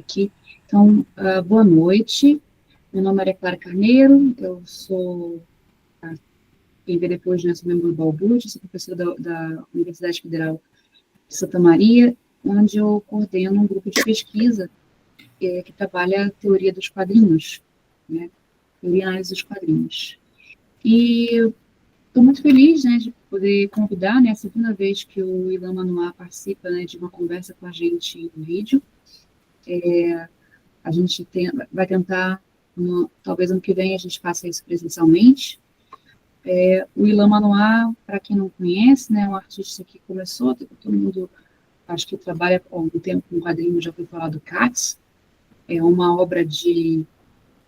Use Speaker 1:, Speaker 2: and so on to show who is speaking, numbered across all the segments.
Speaker 1: aqui. Então, boa noite. Meu nome é Clara Carneiro, eu sou, quem vê depois, né, sou membro do Balbúrdia, sou professora da Universidade Federal de Santa Maria, onde eu coordeno um grupo de pesquisa que trabalha a teoria dos quadrinhos, né, teoria e análise dos quadrinhos. E estou muito feliz, né, de poder convidar, né, a segunda vez que o Ilan Manouach participa, né, de uma conversa com a gente em vídeo. A gente vai tentar, talvez ano que vem a gente faça isso presencialmente. O Ilan Manouach, para quem não conhece, né, é um artista que começou, todo mundo acho que trabalha há algum tempo com quadrinhos, já foi falar do Cats, é uma obra de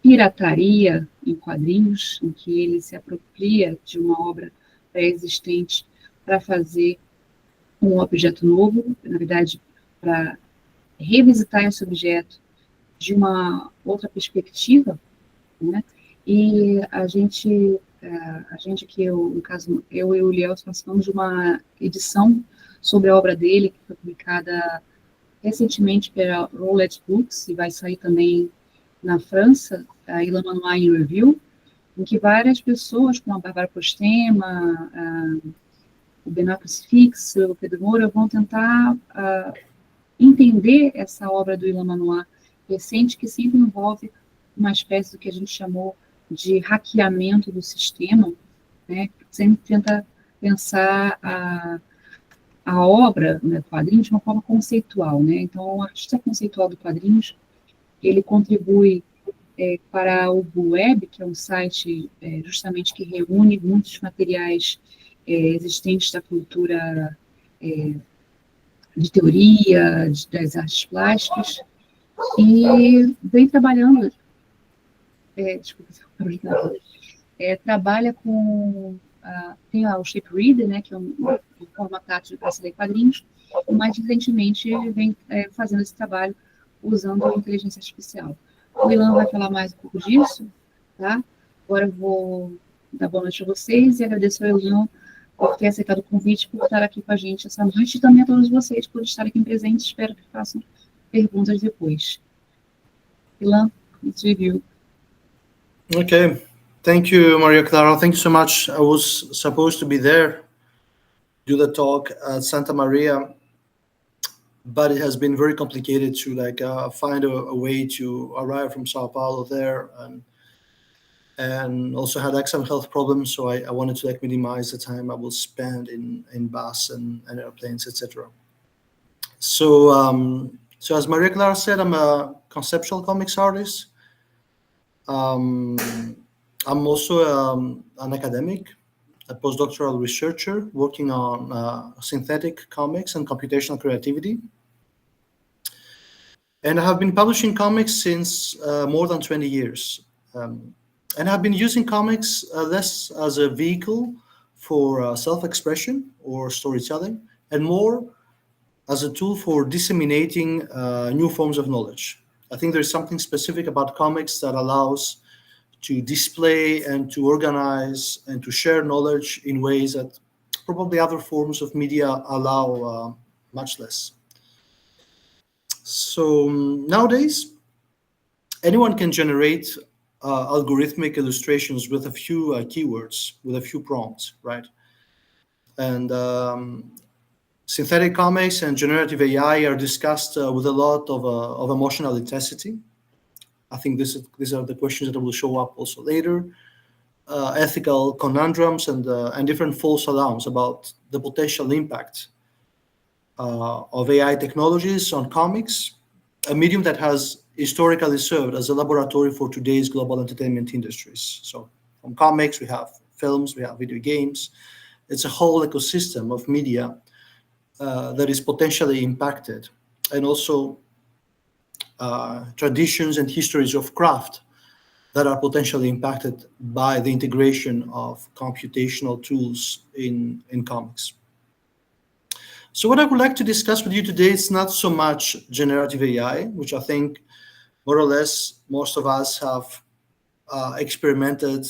Speaker 1: pirataria em quadrinhos, em que ele se apropria de uma obra pré-existente para fazer um objeto novo, na verdade, para revisitar esse objeto de uma outra perspectiva, né? E a gente que no caso, eu e o Liel, participamos de uma edição sobre a obra dele, que foi publicada recentemente pela Roulette Books, e vai sair também na França, a Ilan Manouach in Review, em que várias pessoas, como a Bárbara Postema, o Benoît Crucifix, o Pedro Moura, vão tentar entender essa obra do Ilan Manouach recente, que sempre envolve uma espécie do que a gente chamou de hackeamento do sistema, né? Sempre tenta pensar a obra, né, do quadrinho de uma forma conceitual, né? Então, o artista conceitual do quadrinhos, ele contribui para o Web, que é um site justamente que reúne muitos materiais existentes da cultura de teoria, das artes plásticas, e vem trabalhando, trabalha com, tem o Shape Reader, né, que é um formato para se ler quadrinhos, e mais recentemente vem fazendo esse trabalho usando a inteligência artificial. O Ilan vai falar mais um pouco disso, tá? Agora eu vou dar boa noite a vocês e agradeço ao Ilan por ter aceitado o convite, por estar aqui com a gente essa noite, e também a todos vocês por estarem aqui presentes. Espero que façam perguntas depois. Ilan, it's with you.
Speaker 2: Okay, thank you, Maria Clara. Thank you so much. I was supposed to be there, do the talk at Santa Maria, but it has been very complicated to find a way to arrive from Sao Paulo there, and also had some health problems, so I wanted to minimize the time I will spend in bus and airplanes, etc. So as Maria Clara said, I'm a conceptual comics artist. I'm also an academic, a postdoctoral researcher working on synthetic comics and computational creativity. And I have been publishing comics since more than 20 years. And I've been using comics less as a vehicle for self-expression or storytelling, and more as a tool for disseminating new forms of knowledge. I think there's something specific about comics that allows to display and to organize and to share knowledge in ways that probably other forms of media allow much less. So nowadays, anyone can generate algorithmic illustrations with a few keywords, with a few prompts, right? And synthetic comics and generative AI are discussed with a lot of emotional intensity. I think these are the questions that will show up also later. Ethical conundrums and different false alarms about the potential impact of AI technologies on comics, a medium that has historically served as a laboratory for today's global entertainment industries. So from comics, we have films, we have video games. It's a whole ecosystem of media that is potentially impacted, and also traditions and histories of craft that are potentially impacted by the integration of computational tools in comics. So what I would like to discuss with you today is not so much generative AI, which I think more or less most of us have experimented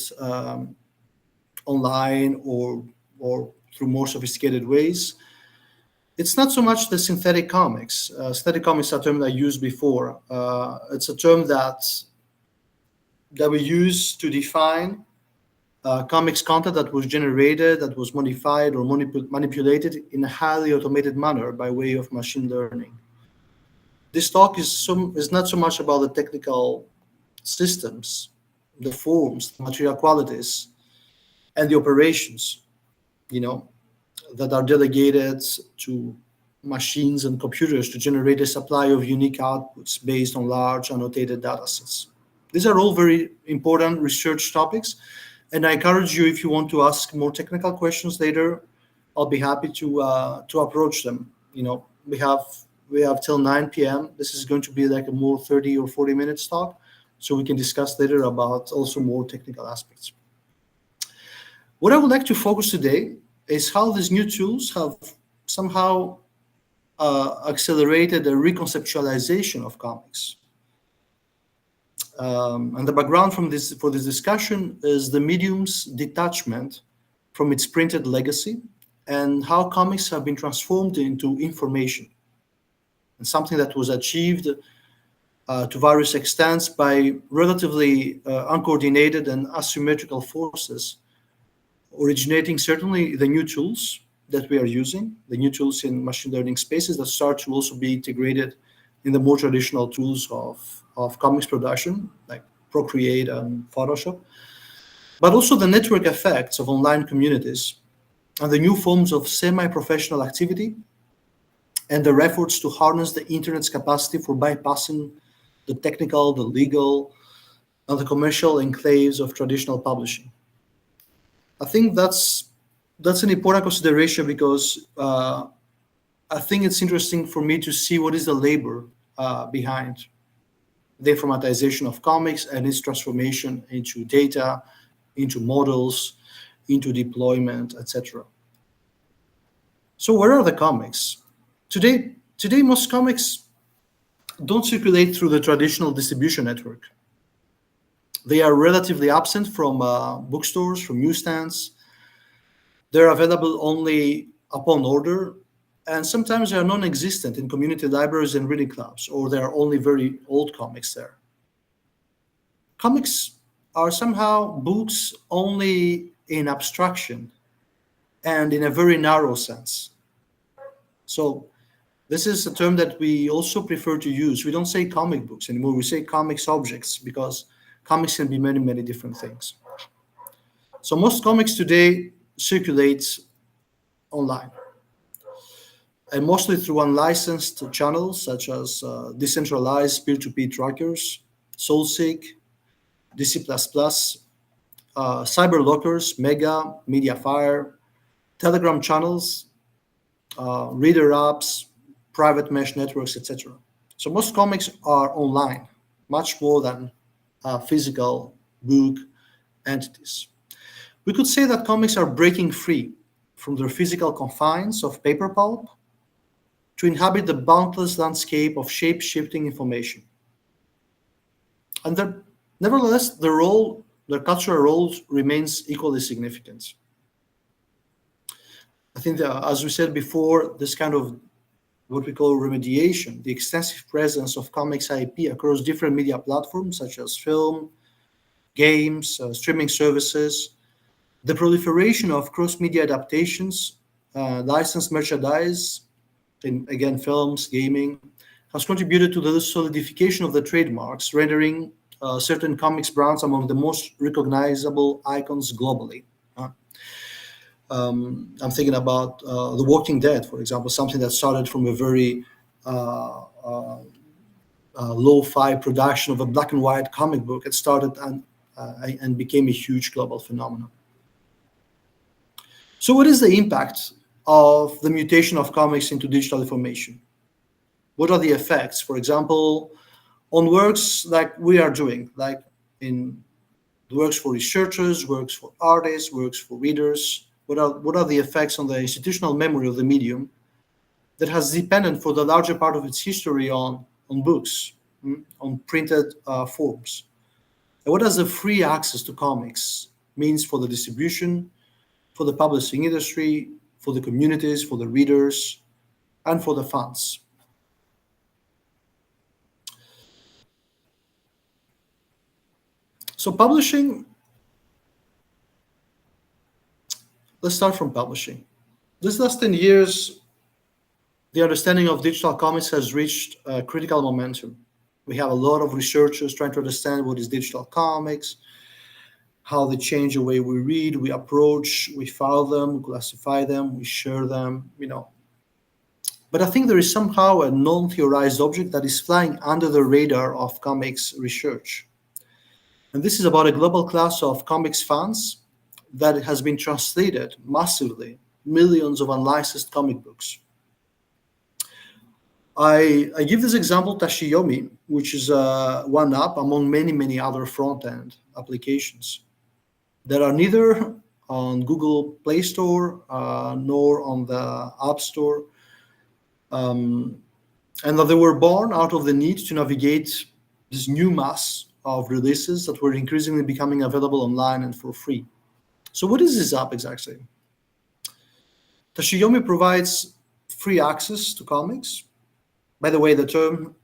Speaker 2: online or through more sophisticated ways. It's not so much the synthetic comics. Synthetic comics is a term I used before. It's a term that we use to define comics content that was generated, that was modified or manipulated in a highly automated manner by way of machine learning. This talk is not so much about the technical systems, the forms, the material qualities, and the operations, that are delegated to machines and computers to generate a supply of unique outputs based on large annotated data sets. These are all very important research topics, and I encourage you, if you want to ask more technical questions later, I'll be happy to approach them. We have till 9 p.m. This is going to be like a more 30 or 40 minutes talk, so we can discuss later about also more technical aspects. What I would like to focus today is how these new tools have somehow accelerated the reconceptualization of comics. And the background for this discussion is the medium's detachment from its printed legacy and how comics have been transformed into information, and something that was achieved to various extents by relatively uncoordinated and asymmetrical forces, originating certainly the new tools that we are using, the new tools in machine learning spaces that start to also be integrated in the more traditional tools of comics production, like Procreate and Photoshop, but also the network effects of online communities and the new forms of semi-professional activity and their efforts to harness the internet's capacity for bypassing the technical, the legal, and the commercial enclaves of traditional publishing. I think that's an important consideration because I think it's interesting for me to see what is the labor behind the informatization of comics and its transformation into data, into models, into deployment, etc. So where are the comics? Today, most comics don't circulate through the traditional distribution network. They are relatively absent from bookstores, from newsstands. They're available only upon order, and sometimes they are non-existent in community libraries and reading clubs, or there are only very old comics there. Comics are somehow books only in abstraction and in a very narrow sense. So this is a term that we also prefer to use. We don't say comic books anymore. We say comics objects because comics can be many, many different things. So most comics today circulate online, and mostly through unlicensed channels such as decentralized peer-to-peer trackers, SoulSeek, DC++, cyberlockers, Mega, Mediafire, Telegram channels, reader apps, private mesh networks, etc. So most comics are online, much more than physical book entities. We could say that comics are breaking free from their physical confines of paper pulp to inhabit the boundless landscape of shape-shifting information. And nevertheless, their cultural role remains equally significant. I think that, as we said before, this kind of what we call remediation, the extensive presence of comics IP across different media platforms such as film, games, streaming services, the proliferation of cross-media adaptations, licensed merchandise, in, again, films, gaming, has contributed to the solidification of the trademarks, rendering certain comics brands among the most recognizable icons globally. I'm thinking about The Walking Dead, for example, something that started from a very lo-fi production of a black and white comic book. It started and became a huge global phenomenon. So what is the impact of the mutation of comics into digital information? What are the effects, for example, on works like we are doing, like in works for researchers, works for artists, works for readers? What are the effects on the institutional memory of the medium that has depended for the larger part of its history on books, on printed forms? And what does the free access to comics means for the distribution, for the publishing industry, for the communities, for the readers, and for the fans. So publishing, let's start from publishing. This last 10 years, the understanding of digital comics has reached critical momentum. We have a lot of researchers trying to understand what is digital comics, how they change the way we read, we approach, we file them, we classify them, we share them, But I think there is somehow a non-theorized object that is flying under the radar of comics research. And this is about a global class of comics fans that has been translated massively, millions of unlicensed comic books. I give this example, Tashiyomi, which is one app among many, many other front-end applications that are neither on Google Play Store nor on the App Store, and that they were born out of the need to navigate this new mass of releases that were increasingly becoming available online and for free. So what is this app exactly? Tashiyomi provides free access to comics. By the way, the term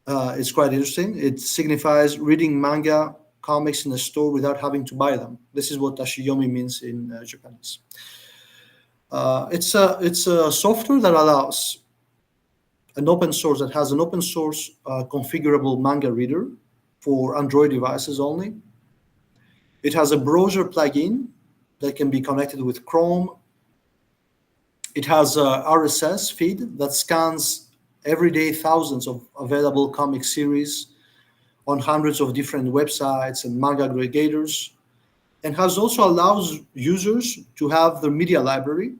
Speaker 2: is quite interesting. It signifies reading manga comics in a store without having to buy them. This is what Tashiyomi means in Japanese. It's a software that allows that has an open source configurable manga reader for Android devices only. It has a browser plugin that can be connected with Chrome. It has a RSS feed that scans every day thousands of available comic series on hundreds of different websites and manga aggregators, and has also allows users to have their media library,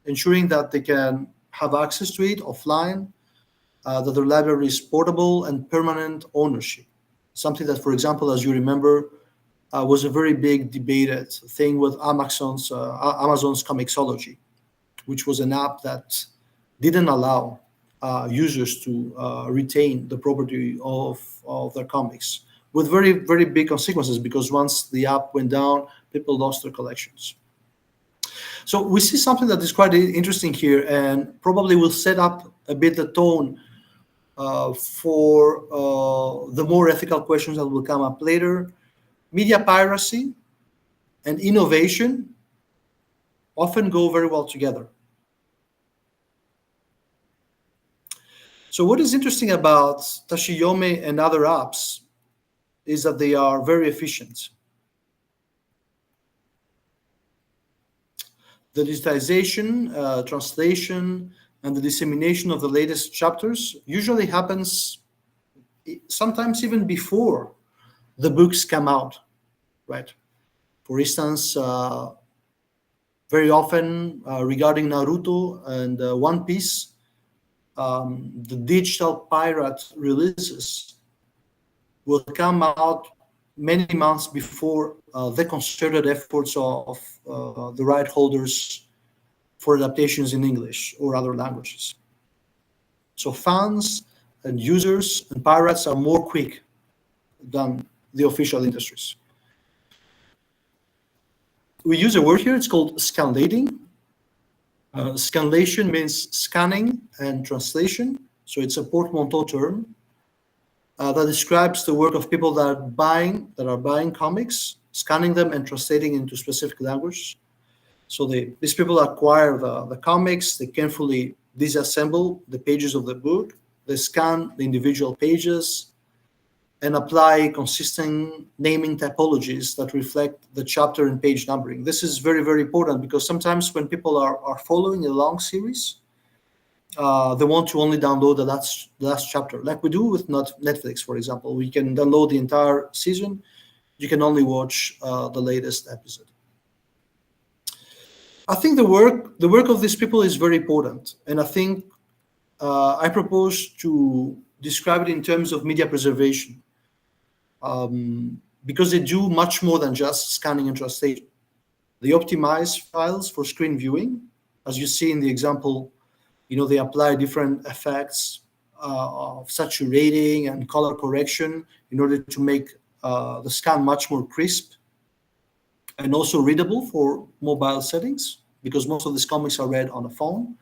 Speaker 2: ensuring that they can have access to it offline, that their library is portable and permanent ownership. Something that, for example, as you remember, was a very big debated thing with Amazon's Comixology, which was an app that didn't allow users to retain the property of their comics, with very, very big consequences, because once the app went down, people lost their collections. So we see something that is quite interesting here, and probably will set up a bit the tone for the more ethical questions that will come up later. Media piracy and innovation often go very well together. So what is interesting about Tashiyomi and other apps is that they are very efficient. The digitization, translation, and the dissemination of the latest chapters usually happens sometimes even before the books come out, right? For instance, very often regarding Naruto and One Piece, the digital pirate releases will come out many months before the concerted efforts of the right holders for adaptations in English or other languages. So fans and users and pirates are more quick than the official industries. We use a word here, it's called scanlating. Scanlation means scanning and translation. So it's a portmanteau term that describes the work of people that are buying comics, scanning them and translating into specific language. So these people acquire the comics, they carefully disassemble the pages of the book, they scan the individual pages, and apply consistent naming typologies that reflect the chapter and page numbering. This is very, very important, because sometimes when people are following a long series, they want to only download the last chapter, like we do with Netflix, for example. We can download the entire season. You can only watch the latest episode. I think the work of these people is very important, and I think I propose to describe it in terms of media preservation, because they do much more than just scanning and translation. They optimize files for screen viewing, as you see in the example. They apply different effects of saturating and color correction in order to make the scan much more crisp and also readable for mobile settings, because most of these comics are read on a phone.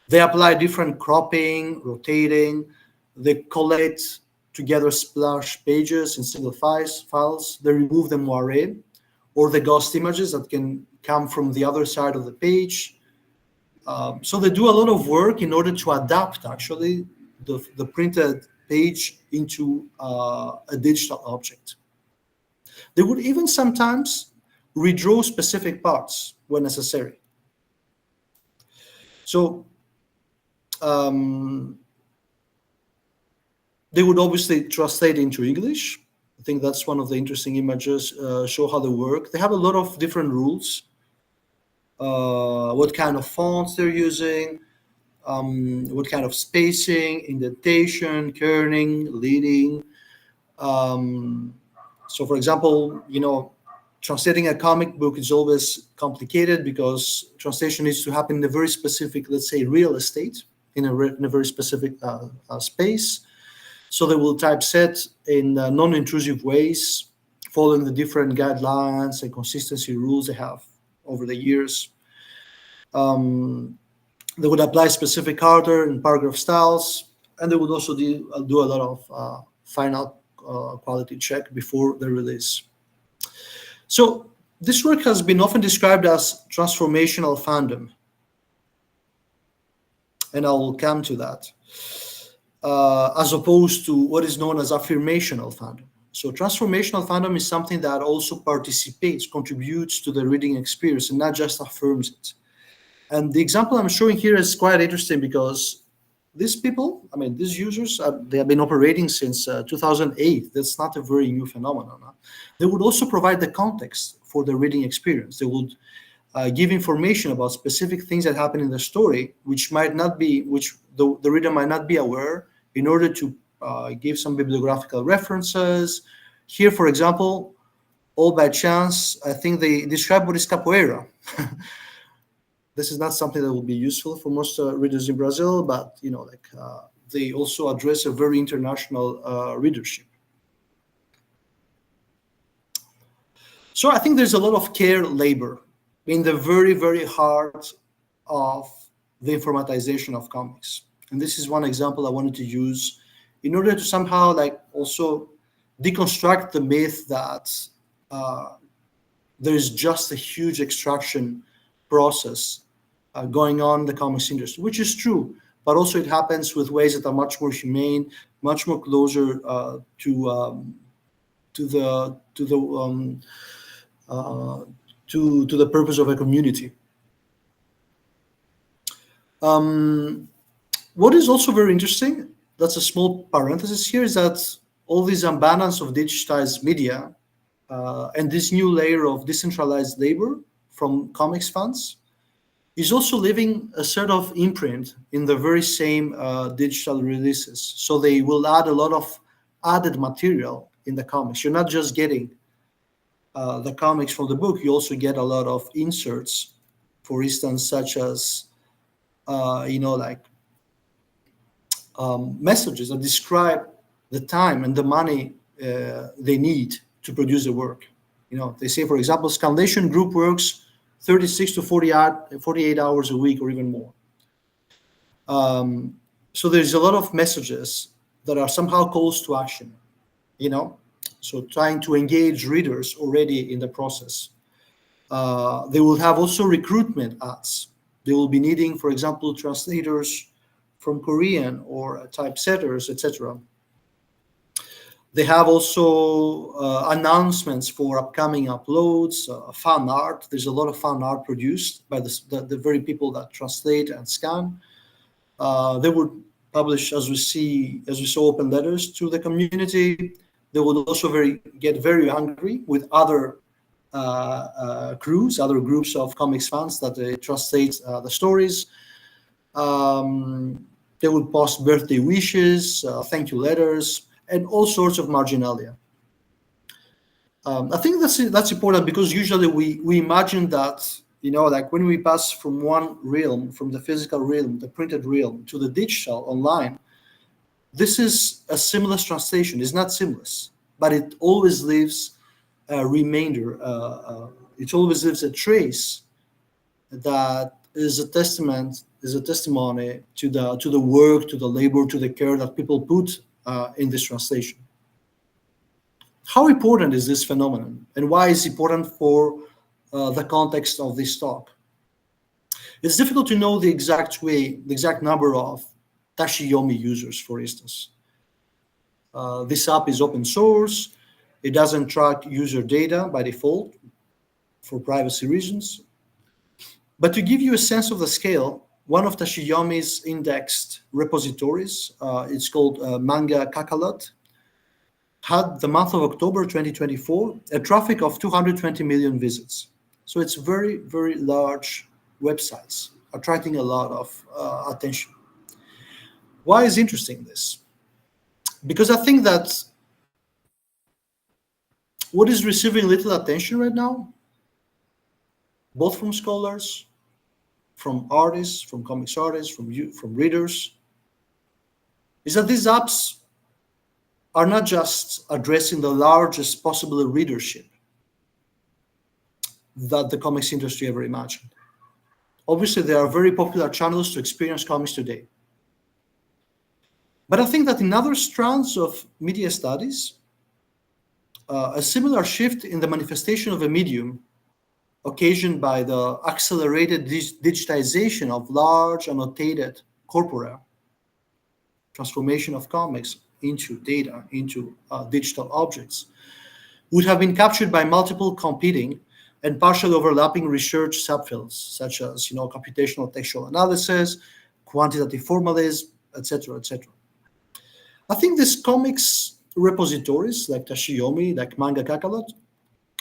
Speaker 2: They apply different cropping, rotating. They collect together splash pages in single files. They remove the moire or the ghost images that can come from the other side of the page. So they do a lot of work in order to adapt, actually, the printed page into a digital object. They would even sometimes redraw specific parts when necessary. So they would obviously translate into English. I think that's one of the interesting images, show how they work. They have a lot of different rules, what kind of fonts they're using, what kind of spacing, indentation, kerning, leading. So for example, translating a comic book is always complicated because translation needs to happen in a very specific, let's say, real estate, in a very specific space. So they will typeset in non-intrusive ways, following the different guidelines and consistency rules they have over the years. They would apply specific order and paragraph styles, and they would also do a lot of final quality check before the release. So this work has been often described as transformational fandom, and I will come to that, as opposed to what is known as affirmational fandom. So transformational fandom is something that also participates, contributes to the reading experience, and not just affirms it. And the example I'm showing here is quite interesting because these people, these users, they have been operating since 2008. That's not a very new phenomenon. They would also provide the context for the reading experience. They would give information about specific things that happen in the story, which the reader might not be aware, in order to give some bibliographical references. Here, for example, all by chance, I think they describe what is capoeira. This is not something that will be useful for most readers in Brazil, but they also address a very international readership. So I think there's a lot of care, labor in the very, very heart of the informatization of comics. And this is one example I wanted to use in order to somehow also deconstruct the myth that there is just a huge extraction process going on in the comics industry, which is true, but also it happens with ways that are much more humane, much more closer to the purpose of a community. What is also very interesting, that's a small parenthesis here, is that all this abundance of digitized media and this new layer of decentralized labor from comics fans is also leaving a sort of imprint in the very same digital releases. So they will add a lot of added material in the comics. You're not just getting the comics from the book, you also get a lot of inserts, for instance, such as, messages that describe the time and the money they need to produce the work. They say, for example, Scanlation Group works 36 to 48 hours a week or even more. So there's a lot of messages that are somehow calls to action, so trying to engage readers already in the process. They will have also recruitment ads. They will be needing, for example, translators from Korean or typesetters, etc. They have also announcements for upcoming uploads, fan art. There's a lot of fan art produced by the very people that translate and scan. They would publish, as we saw, open letters to the community. They would also get very angry with other crews, other groups of comics fans that they translate the stories. They would post birthday wishes, thank you letters, and all sorts of marginalia. I think that's important because usually we imagine that, when we pass from one realm, from the physical realm, the printed realm, to the digital online, this is a seamless translation. It's not seamless, but it always leaves a remainder. It always leaves a trace that is a testament, is a testimony to the work, to the labor, to the care that people put in this translation. How important is this phenomenon, and why is it important for the context of this talk? It's difficult to know the exact number of Tachiyomi users, for instance. This app is open source. It doesn't track user data by default for privacy reasons. But to give you a sense of the scale, one of Tachiyomi's indexed repositories, it's called Manga Kakalot, had the month of October 2024 a traffic of 220 million visits. So it's very, very large websites, attracting a lot of attention. Why is interesting this? Because I think that what is receiving little attention right now, both from scholars, from artists, from comics artists, from readers, is that these apps are not just addressing the largest possible readership that the comics industry ever imagined. Obviously, there are very popular channels to experience comics today. But I think that in other strands of media studies, a similar shift in the manifestation of a medium occasioned by the accelerated digitization of large annotated corpora, transformation of comics into data, into digital objects, would have been captured by multiple competing and partially overlapping research subfields, such as computational textual analysis, quantitative formalism, etc., etc. I think these comics repositories, like Tachiyomi, like Manga Kakalot,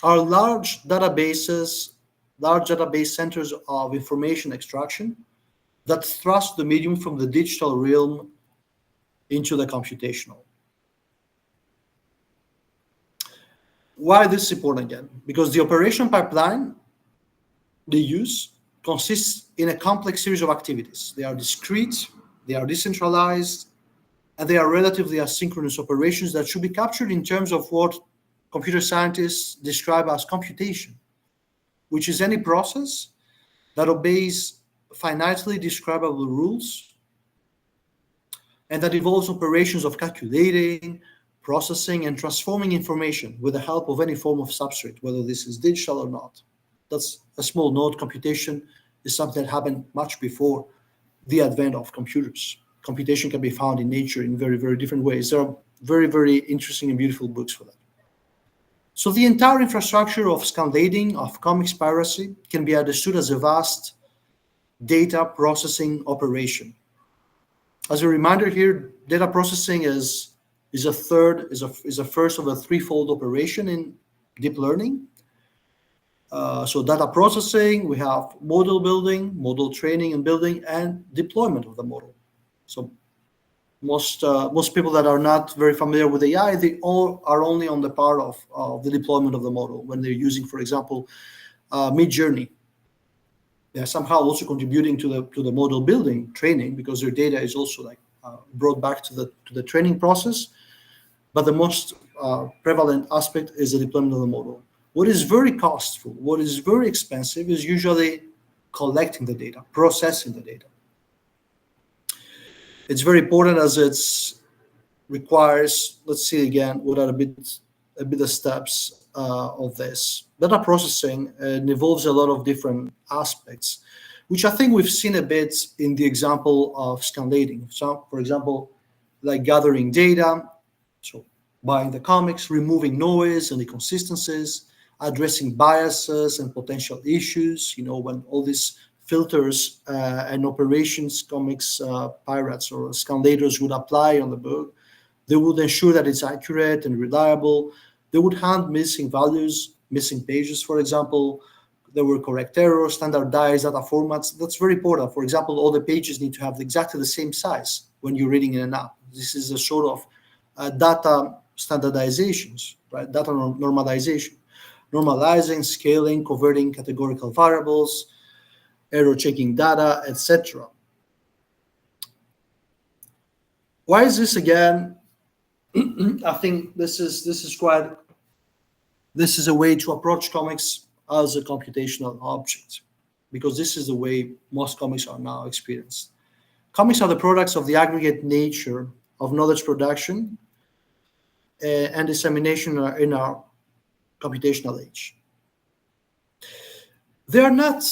Speaker 2: are large database centers of information extraction that thrust the medium from the digital realm into the computational. Why this is important again? Because the operation pipeline they use consists in a complex series of activities. They are discrete, they are decentralized, and they are relatively asynchronous operations that should be captured in terms of what computer scientists describe as computation, which is any process that obeys finitely describable rules and that involves operations of calculating, processing, and transforming information with the help of any form of substrate, whether this is digital or not. That's a small note. Computation is something that happened much before the advent of computers. Computation can be found in nature in very, very different ways. There are very, very interesting and beautiful books for that. So the entire infrastructure of scandating, of comics piracy, can be understood as a vast data processing operation. As a reminder here, data processing is a first of a threefold operation in deep learning. So data processing, we have model building, model training and building, and deployment of the model. So most people that are not very familiar with AI, they all are only on the part of the deployment of the model when they're using, for example, Midjourney. They're somehow also contributing to the model building training because their data is also brought back to the training process. But the most prevalent aspect is the deployment of the model. What is very costful, what is very expensive is usually collecting the data, processing the data. It's very important as it requires, let's see again, what are a bit the steps of this. Data processing involves a lot of different aspects, which I think we've seen a bit in the example of scandating. So, for example, like gathering data, so buying the comics, removing noise and inconsistencies, addressing biases and potential issues, when all these filters and operations comics pirates or scandators would apply on the book, they would ensure that it's accurate and reliable. They would hand missing values, missing pages, for example. There were correct errors, standardized data formats. That's very important. For example, all the pages need to have exactly the same size when you're reading in an app. This is a sort of data standardizations, right? Data normalization, normalizing, scaling, converting categorical variables, error checking data, etc. Why is this again? I think this is a way to approach comics as a computational object, because this is the way most comics are now experienced. Comics are the products of the aggregate nature of knowledge production and dissemination in our computational age. They are not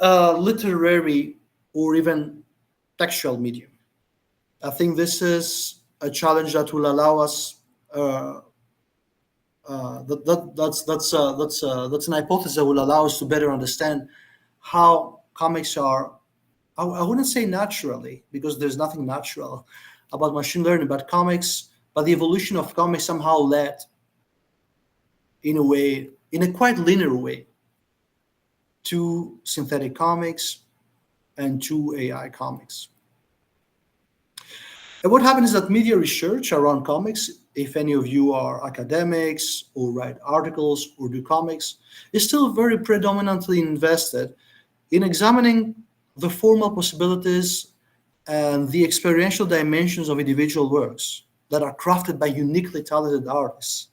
Speaker 2: literary or even textual medium. I think this is a challenge that will allow us. That's an hypothesis that will allow us to better understand how comics are. I wouldn't say naturally, because there's nothing natural about machine learning, but the evolution of comics somehow led, in a quite linear way, to synthetic comics and to AI comics. And what happens is that media research around comics, if any of you are academics or write articles or do comics, is still very predominantly invested in examining the formal possibilities and the experiential dimensions of individual works that are crafted by uniquely talented artists.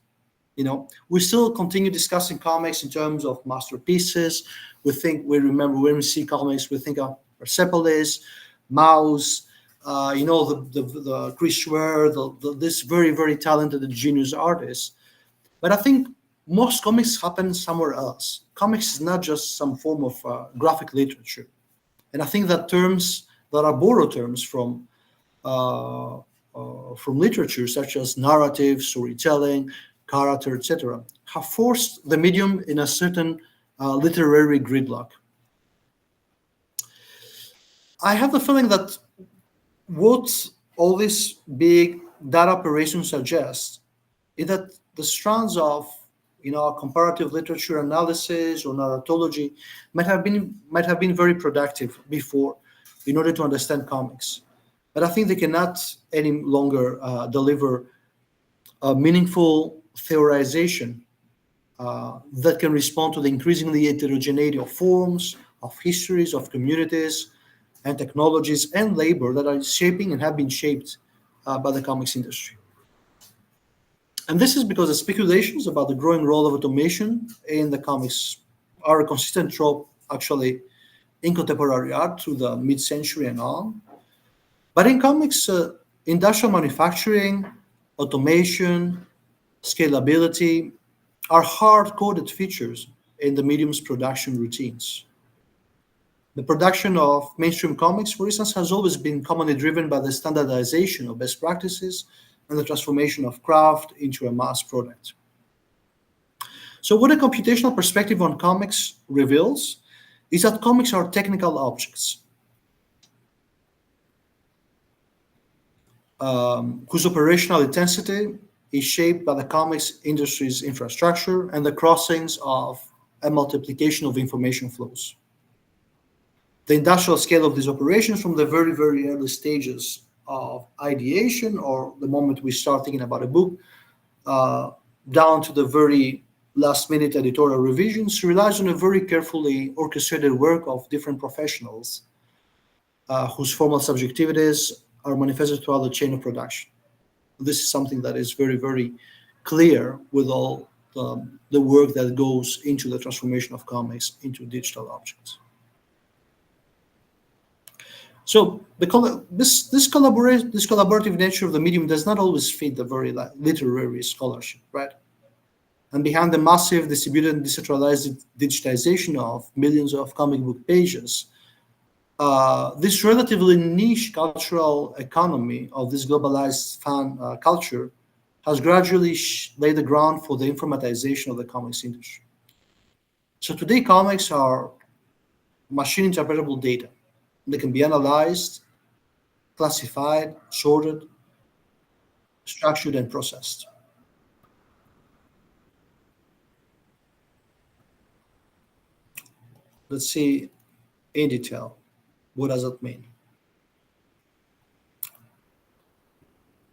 Speaker 2: We still continue discussing comics in terms of masterpieces. Remember when we see comics, we think of Persepolis, Mouse, the Chris Ware, this very, very talented and genius artist. But I think most comics happen somewhere else. Comics is not just some form of graphic literature. And I think that terms that are borrowed terms from literature, such as narrative, storytelling, character, etc., have forced the medium in a certain literary gridlock. I have the feeling that what all these big data operations suggest is that the strands of comparative literature analysis or narratology might have been very productive before in order to understand comics. But I think they cannot any longer deliver a meaningful theorization that can respond to the increasingly heterogeneity of forms, of histories, of communities, and technologies and labor that are shaping and have been shaped by the comics industry. And this is because the speculations about the growing role of automation in the comics are a consistent trope, actually, in contemporary art through the mid-century and on. But in comics, industrial manufacturing, automation, scalability are hard-coded features in the medium's production routines. The production of mainstream comics, for instance, has always been commonly driven by the standardization of best practices and the transformation of craft into a mass product. So what a computational perspective on comics reveals is that comics are technical objects whose operational intensity is shaped by the comics industry's infrastructure and the crossings of a multiplication of information flows. The industrial scale of these operations from the very, very early stages of ideation, or the moment we start thinking about a book, down to the very last minute editorial revisions, relies on a very carefully orchestrated work of different professionals whose formal subjectivities are manifested throughout the chain of production. This is something that is very, very clear with all the work that goes into the transformation of comics into digital objects. So this collaborative nature of the medium does not always fit the very literary scholarship, right? And behind the massive distributed and decentralized digitization of millions of comic book pages, this relatively niche cultural economy of this globalized fan culture has gradually laid the ground for the informatization of the comics industry. So today, comics are machine interpretable data. They can be analyzed, classified, sorted, structured, and processed. Let's see in detail. What does that mean?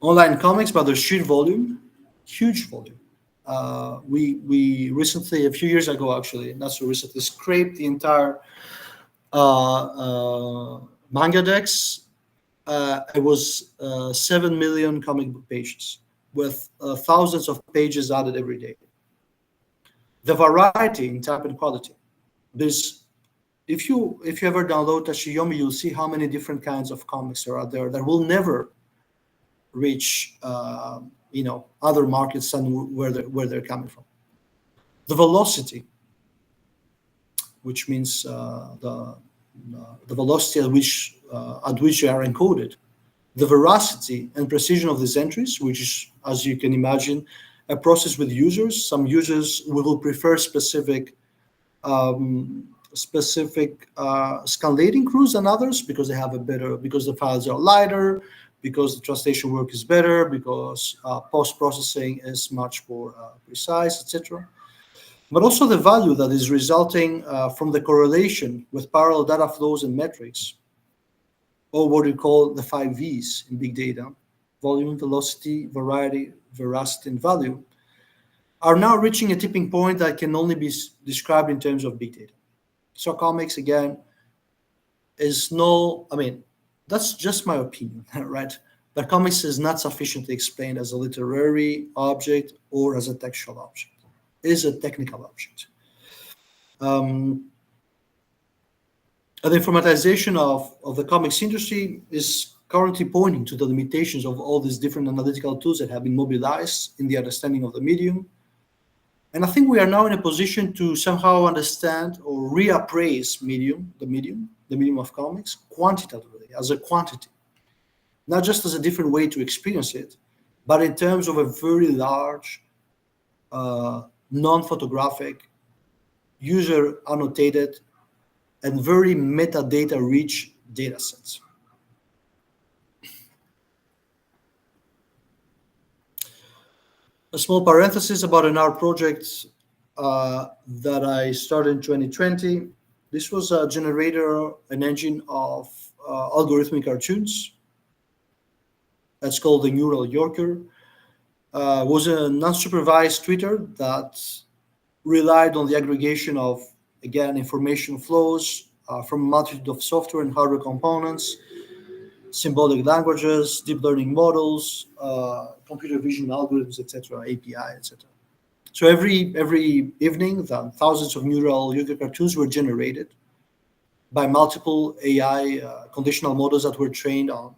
Speaker 2: Online comics, by their sheer volume, huge volume. We recently, a few years ago actually, not so recently, scraped the entire manga decks. It was 7 million comic book pages with thousands of pages added every day. The variety in type and quality. There's if you ever download Tashiyomi, you'll see how many different kinds of comics are out there that will never reach other markets than where they're coming from. The velocity, which means the velocity at which they are encoded, the veracity and precision of these entries, which is, as you can imagine, a process with users. Some users will prefer specific scanlating crews than others because they have because the files are lighter, because the translation work is better, because post-processing is much more precise, etc. But also the value that is resulting from the correlation with parallel data flows and metrics, or what we call the 5 V's in big data: volume, velocity, variety, veracity, and value, are now reaching a tipping point that can only be described in terms of big data. So comics, again, that's just my opinion, right? But comics is not sufficiently explained as a literary object or as a textual object. It is a technical object. The informatization of the comics industry is currently pointing to the limitations of all these different analytical tools that have been mobilized in the understanding of the medium. And I think we are now in a position to somehow understand or reappraise the medium of comics, quantitatively, as a quantity, not just as a different way to experience it, but in terms of a very large, non-photographic, user-annotated, and very metadata-rich data sets. A small parenthesis about an art project that I started in 2020. This was a generator, an engine of algorithmic cartoons. That's called the Neural Yorker. Was a non-supervised Twitter that relied on the aggregation of, again, information flows from a multitude of software and hardware components, symbolic languages, deep learning models, computer vision algorithms, etc., API, etc. So every evening, thousands of neural Yorker cartoons were generated by multiple AI conditional models that were trained on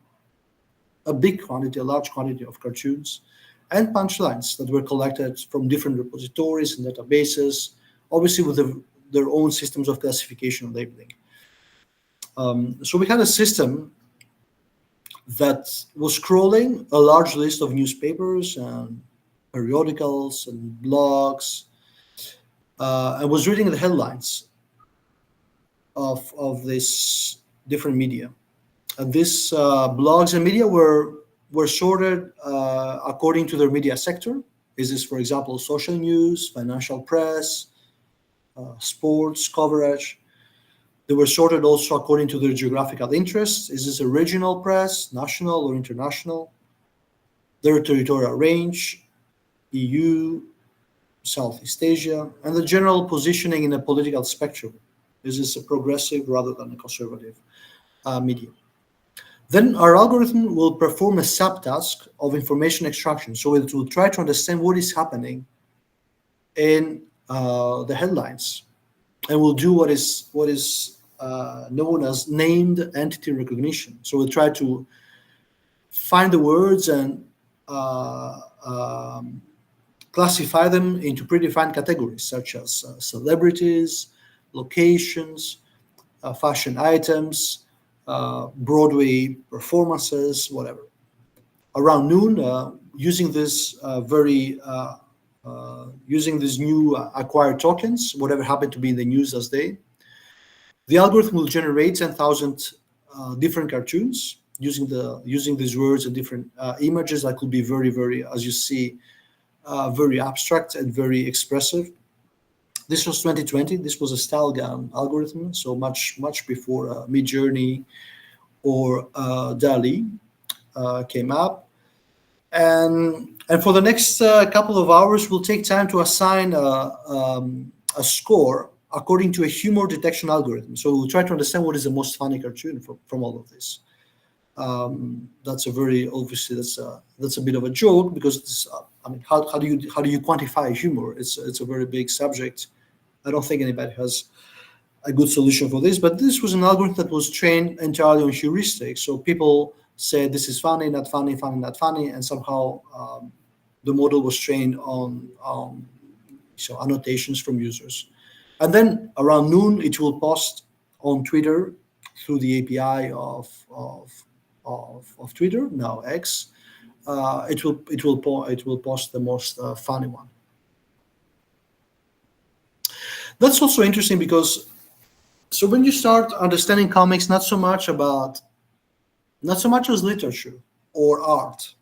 Speaker 2: a large quantity of cartoons and punchlines that were collected from different repositories and databases, obviously with their own systems of classification and labeling. So we had a system that was scrolling a large list of newspapers and periodicals and blogs, and was reading the headlines of this different media. And these blogs and media were sorted according to their media sector. Is this, for example, social news, financial press, sports coverage? They were sorted also according to their geographical interests. Is this a regional press, national or international? Their territorial range, EU, Southeast Asia, and the general positioning in a political spectrum. Is this a progressive rather than a conservative media? Then our algorithm will perform a subtask of information extraction. So it will try to understand what is happening in the headlines, and will do what is known as named entity recognition. So we'll try to find the words and classify them into predefined categories, such as celebrities, locations, fashion items, Broadway performances, whatever. Around noon, using these new acquired tokens, whatever happened to be in the news that day, the algorithm will generate 10,000 different cartoons using these words and different images that could be very, very, as you see, very abstract and very expressive. This was 2020. This was a Stalgan algorithm, so much before Midjourney or DALL-E came up. And for the next couple of hours, we'll take time to assign a score according to a humor detection algorithm. So we'll try to understand what is the most funny cartoon from all of this. That's a bit of a joke, because it's, how do you quantify humor? It's a very big subject. I don't think anybody has a good solution for this, but this was an algorithm that was trained entirely on heuristics. So people said this is funny, not funny, funny, not funny, and somehow the model was trained on annotations from users. And then around noon, it will post on Twitter through the API of Twitter, now X. It will post the most funny one. That's also interesting because so when you start understanding comics, not so much as literature or art,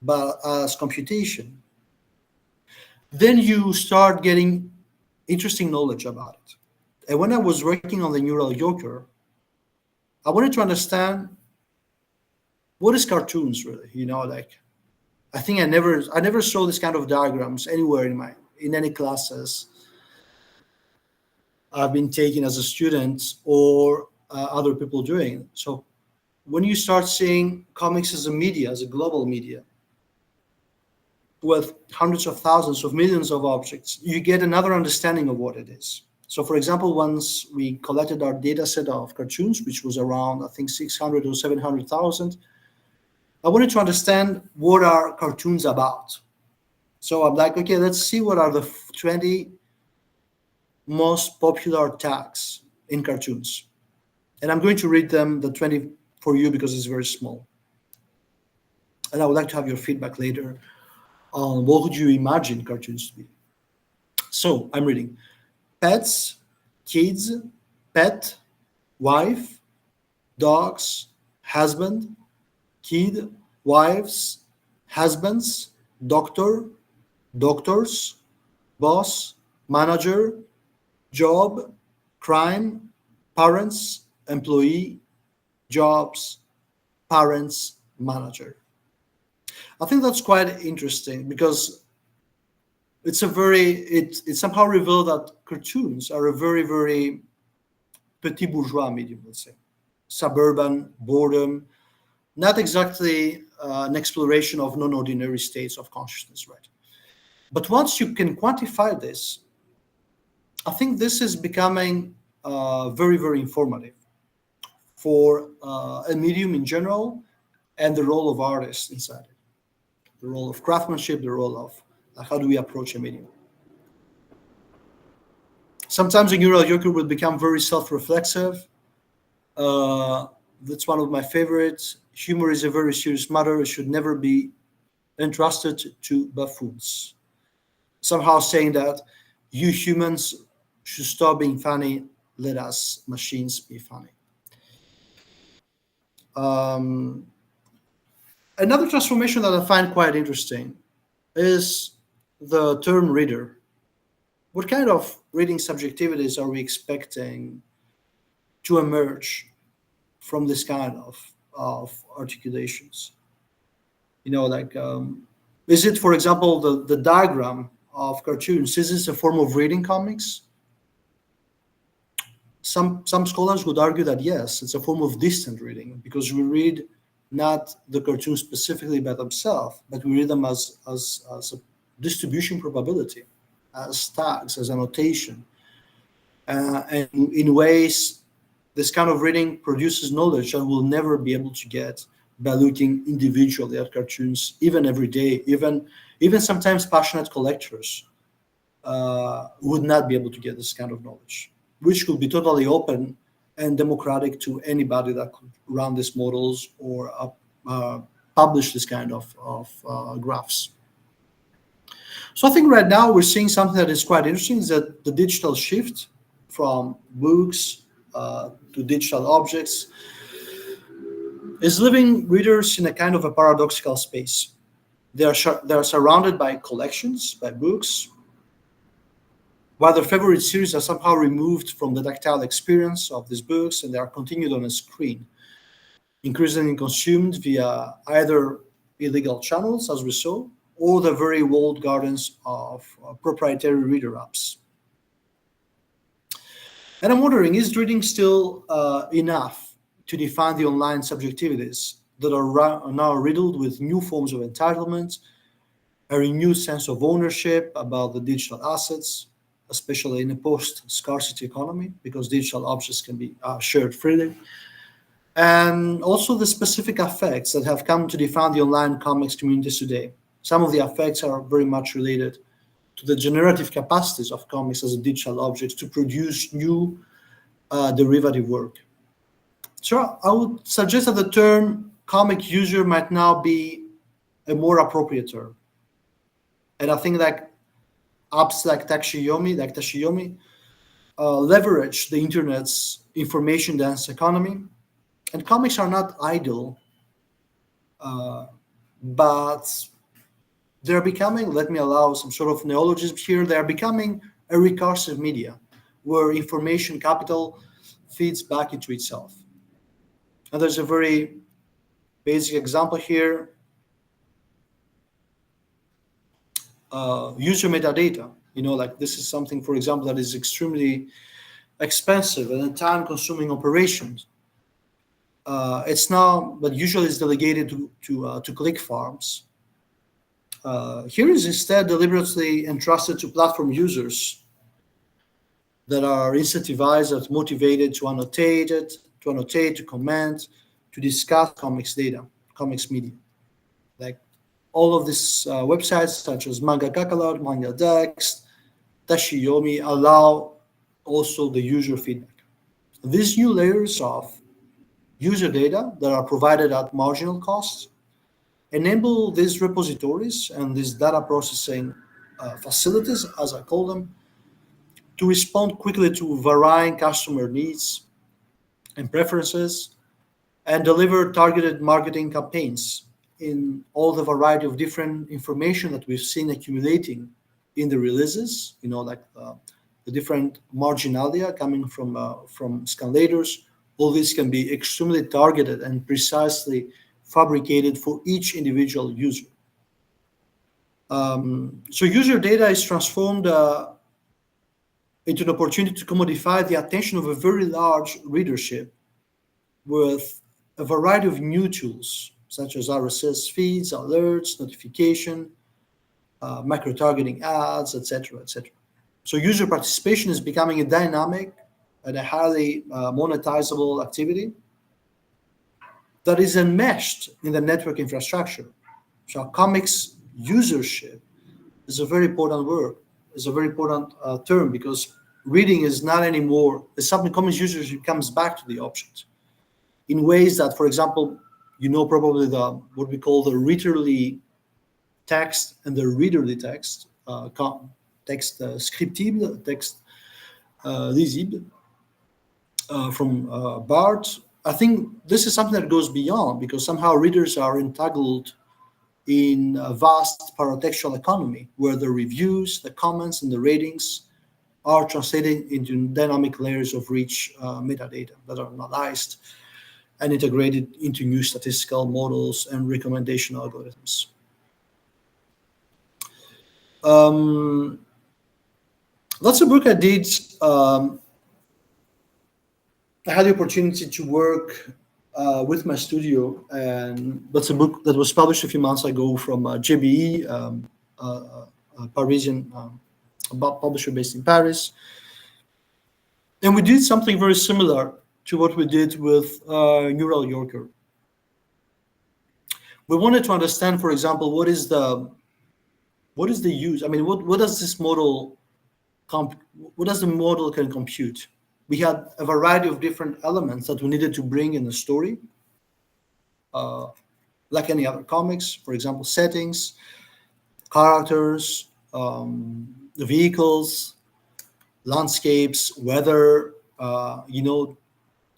Speaker 2: but as computation, then you start getting interesting knowledge about it. And when I was working on the neural yoker, I wanted to understand what is cartoons really. I think I never saw this kind of diagrams anywhere in any classes I've been taking as a student or other people doing. So when you start seeing comics as a media, as a global media, with hundreds of thousands of millions of objects, you get another understanding of what it is. So for example, once we collected our data set of cartoons, which was around, I think, 600 or 700,000, I wanted to understand what are cartoons about. So I'm like, okay, let's see what are the 20 most popular tags in cartoons. And I'm going to read them, the 20 for you, because it's very small. And I would like to have your feedback later on what would you imagine cartoons to be. So I'm reading. Pets, kids, pet, wife, dogs, husband, kid, wives, husbands, doctor, doctors, boss, manager, job, crime, parents, employee, jobs, parents, manager. I think that's quite interesting because it somehow revealed that cartoons are a very, very petit bourgeois medium, let's say. Suburban, boredom, not exactly an exploration of non-ordinary states of consciousness, right? But once you can quantify this, I think this is becoming very, very informative for a medium in general and the role of artists inside it. The role of craftsmanship, the role of how do we approach a medium. Sometimes a neural yoker will become very self-reflexive. That's one of my favorites. Humor is a very serious matter. It should never be entrusted to buffoons. Somehow saying that you humans should stop being funny, let us machines be funny. Another transformation that I find quite interesting is the term reader. What kind of reading subjectivities are we expecting to emerge from this kind of articulations? Is it, for example, the diagram of cartoons, is this a form of reading comics? Some scholars would argue that yes, it's a form of distant reading because we read not the cartoons specifically by themselves, but we read them as a distribution probability, as tags, as annotation. And in ways, this kind of reading produces knowledge that we'll never be able to get by looking individually at cartoons, even every day, even sometimes passionate collectors would not be able to get this kind of knowledge, which could be totally open and democratic to anybody that could run these models or publish this kind of graphs. So I think right now we're seeing something that is quite interesting, is that the digital shift from books to digital objects is leaving readers in a kind of a paradoxical space. They are surrounded by collections, by books, while their favorite series are somehow removed from the tactile experience of these books and they are continued on a screen, increasingly consumed via either illegal channels, as we saw, or the very walled gardens of proprietary reader apps. And I'm wondering, is reading still enough to define the online subjectivities that are now riddled with new forms of entitlement, a renewed sense of ownership about the digital assets, especially in a post-scarcity economy, because digital objects can be shared freely. And also the specific effects that have come to define the online comics communities today. Some of the effects are very much related to the generative capacities of comics as a digital object to produce new derivative work. So I would suggest that the term comic user might now be a more appropriate term. And I think that apps like Taxiomi, leverage the internet's information-dense economy. And comics are not idle, but they're becoming, let me allow some sort of neologism here, they're becoming a recursive media where information capital feeds back into itself. And there's a very basic example here. User metadata, like this is something, for example, that is extremely expensive and a time-consuming operations. It's now, but usually it's delegated to click farms. Here is instead deliberately entrusted to platform users that are incentivized and motivated to annotate, to comment, to discuss comics data, comics media. Like all of these websites, such as Manga Kakalot, Manga Dex, Taxiomi, allow also the user feedback. These new layers of user data that are provided at marginal costs enable these repositories and these data processing facilities, as I call them, to respond quickly to varying customer needs and preferences and deliver targeted marketing campaigns in all the variety of different information that we've seen accumulating in the releases, like the different marginalia coming from scanlators. All this can be extremely targeted and precisely fabricated for each individual user. So user data is transformed into an opportunity to commodify the attention of a very large readership with a variety of new tools, such as RSS feeds, alerts, notification, micro-targeting ads, etc., etc. So user participation is becoming a dynamic and a highly monetizable activity that is enmeshed in the network infrastructure. So comics usership is a very important word, is a very important term, because reading is not anymore, something comics usership comes back to the object in ways that, for example, probably what we call the readerly text and the readerly text, text scriptible, text lisible, from Bart. I think this is something that goes beyond, because somehow readers are entangled in a vast paratextual economy where the reviews, the comments, and the ratings are translated into dynamic layers of rich metadata that are analyzed and integrated into new statistical models and recommendation algorithms. That's a book I did. I had the opportunity to work with my studio, and that's a book that was published a few months ago from JBE, a Parisian publisher based in Paris. And we did something very similar to what we did with Neural Yorker. We wanted to understand, for example, what is the use? I mean, what does this model what does the model can compute? We had a variety of different elements that we needed to bring in the story, like any other comics. For example, settings, characters, vehicles, landscapes, weather,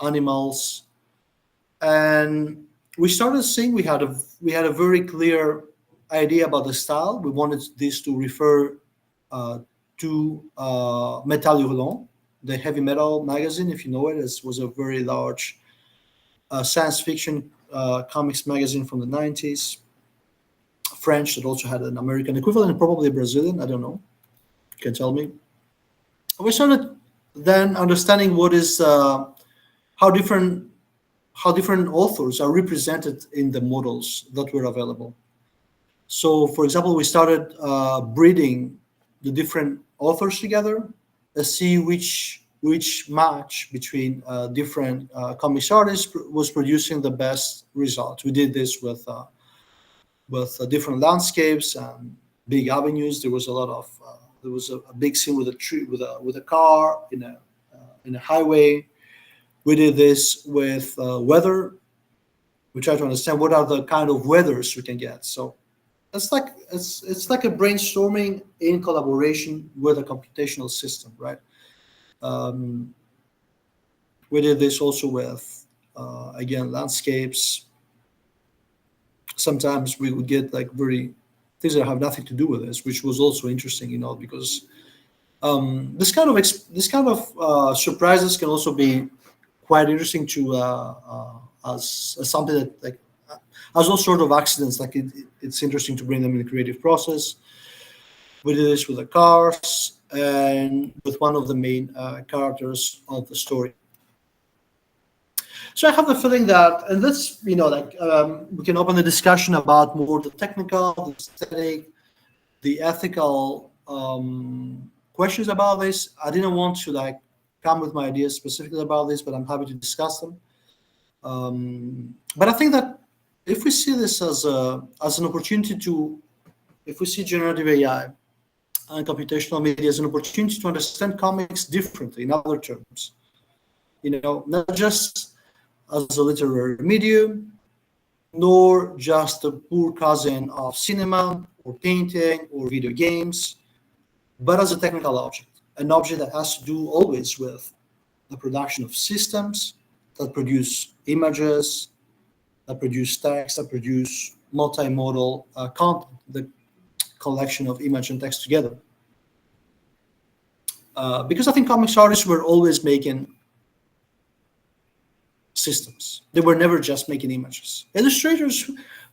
Speaker 2: animals, and we started seeing we had a very clear idea about the style. We wanted this to refer to Metal Hurlant, the heavy metal magazine, if you know it. It was a very large science fiction comics magazine from the 90s, French, that also had an American equivalent, probably Brazilian, I don't know, you can tell me. We started then understanding what is how different authors are represented in the models that were available. So, for example, we started breeding the different authors together see which match between different comics artists was producing the best result. We did this with different landscapes and big avenues. There was a lot of there was a big scene with a tree, with a car in a highway. We did this with weather. We try to understand what are the kind of weathers we can get. So it's like a brainstorming in collaboration with a computational system, right? We did this also with again, landscapes. Sometimes we would get like very things that have nothing to do with this, which was also interesting, because this kind of surprises can also be quite interesting to as something that, like, as all sort of accidents. Like it's interesting to bring them in the creative process. We did this with the cars and with one of the main characters of the story. So I have the feeling that, and this, we can open the discussion about more the technical, the aesthetic, the ethical questions about this. I didn't want to come with my ideas specifically about this, but I'm happy to discuss them. But I think that if we see this as an opportunity if we see generative AI and computational media as an opportunity to understand comics differently, in other terms, not just as a literary medium, nor just a poor cousin of cinema or painting or video games, but as a technical object, an object that has to do always with the production of systems that produce images, that produce text, that produce multimodal content, the collection of image and text together. Because I think comics artists were always making systems. They were never just making images. Illustrators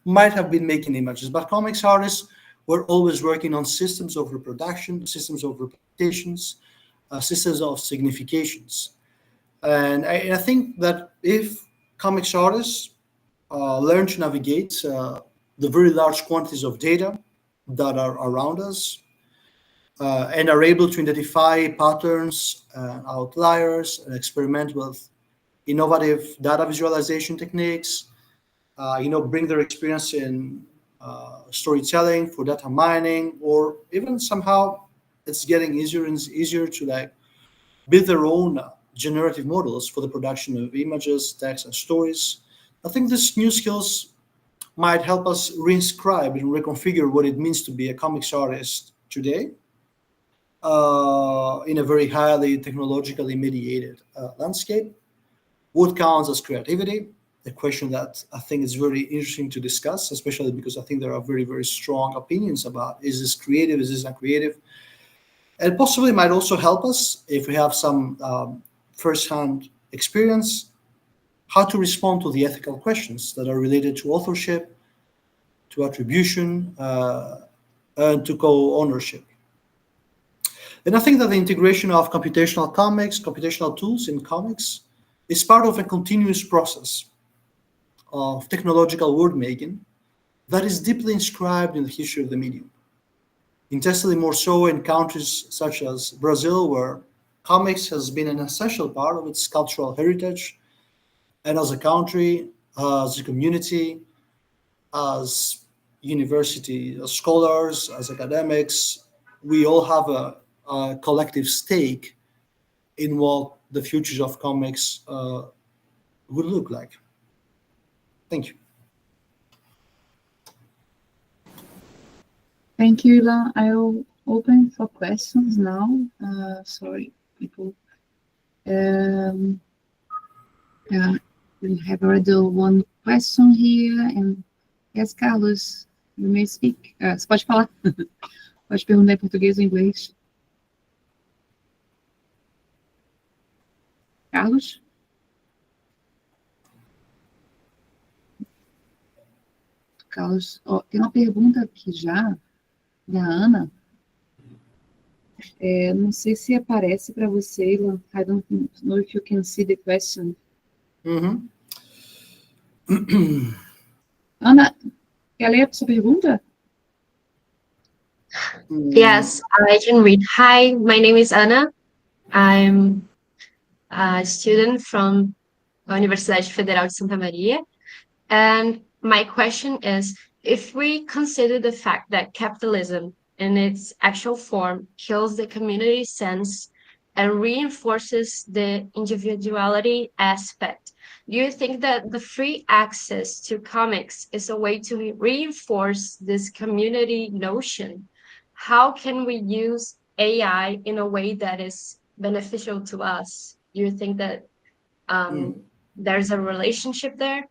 Speaker 2: might have been making images, but comics artists were always working on systems of reproduction, systems of representations, systems of significations. And I think that if comics artists learn to navigate the very large quantities of data that are around us, and are able to identify patterns and outliers and experiment with innovative data visualization techniques, bring their experience in storytelling for data mining, or even somehow it's getting easier and easier to build their own generative models for the production of images, text, and stories. I think these new skills might help us reinscribe and reconfigure what it means to be a comics artist today in a very highly technologically mediated landscape. What counts as creativity? A question that I think is very interesting to discuss, especially because I think there are very, very strong opinions about, is this creative, is this not creative? And possibly might also help us, if we have some first-hand experience, how to respond to the ethical questions that are related to authorship, to attribution, and to co-ownership. And I think that the integration of computational comics, computational tools in comics, is part of a continuous process of technological word-making that is deeply inscribed in the history of the medium. Intensely more so in countries such as Brazil, where comics has been an essential part of its cultural heritage, and as a country, as a community, as university, as scholars, as academics, we all have a collective stake in what the futures of comics would look like. Thank you.
Speaker 1: Thank you, Ilan. I'll open for questions now. Sorry, people. We have already one question here. And yes, Carlos, you may speak. Você pode falar. Pode perguntar em português ou em inglês. Carlos? Carlos, tem uma pergunta aqui já, da Ana. Não sei se aparece para você, Ilan. I don't know if you can see the question. Ana, quer ler a sua pergunta?
Speaker 3: Yes, I can read. Hi, my name is Anna. I'm a student from Universidade Federal de Santa Maria. And my question is, if we consider the fact that capitalism in its actual form kills the community sense and reinforces the individuality aspect, do you think that the free access to comics is a way to reinforce this community notion? How can we use AI in a way that is beneficial to us? Do you think that there's a relationship there?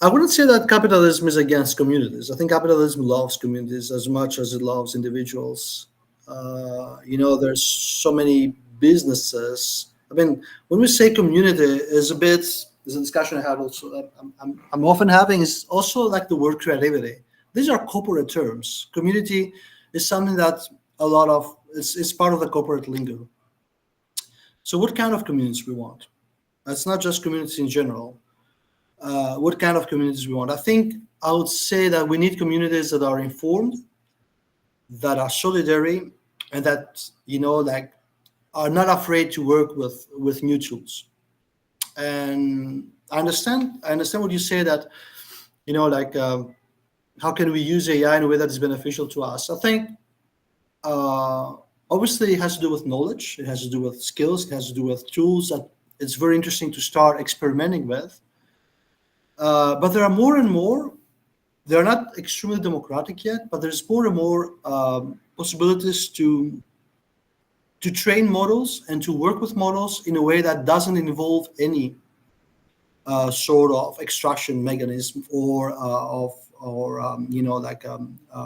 Speaker 2: I wouldn't say that capitalism is against communities. I think capitalism loves communities as much as it loves individuals. There's so many businesses. I mean, when we say community, is a discussion I had also. I'm often having is also like the word creativity. These are corporate terms. Community is something that it's part of the corporate lingo. So, what kind of communities we want? It's not just communities in general. What kind of communities we want? I think I would say that we need communities that are informed, that are solidary, and that are not afraid to work with new tools. And I understand what you say, that how can we use AI in a way that is beneficial to us? I think obviously it has to do with knowledge, it has to do with skills, it has to do with tools that it's very interesting to start experimenting with. But there are more and more. They're not extremely democratic yet, but there's more and more possibilities to train models and to work with models in a way that doesn't involve any sort of extraction mechanism or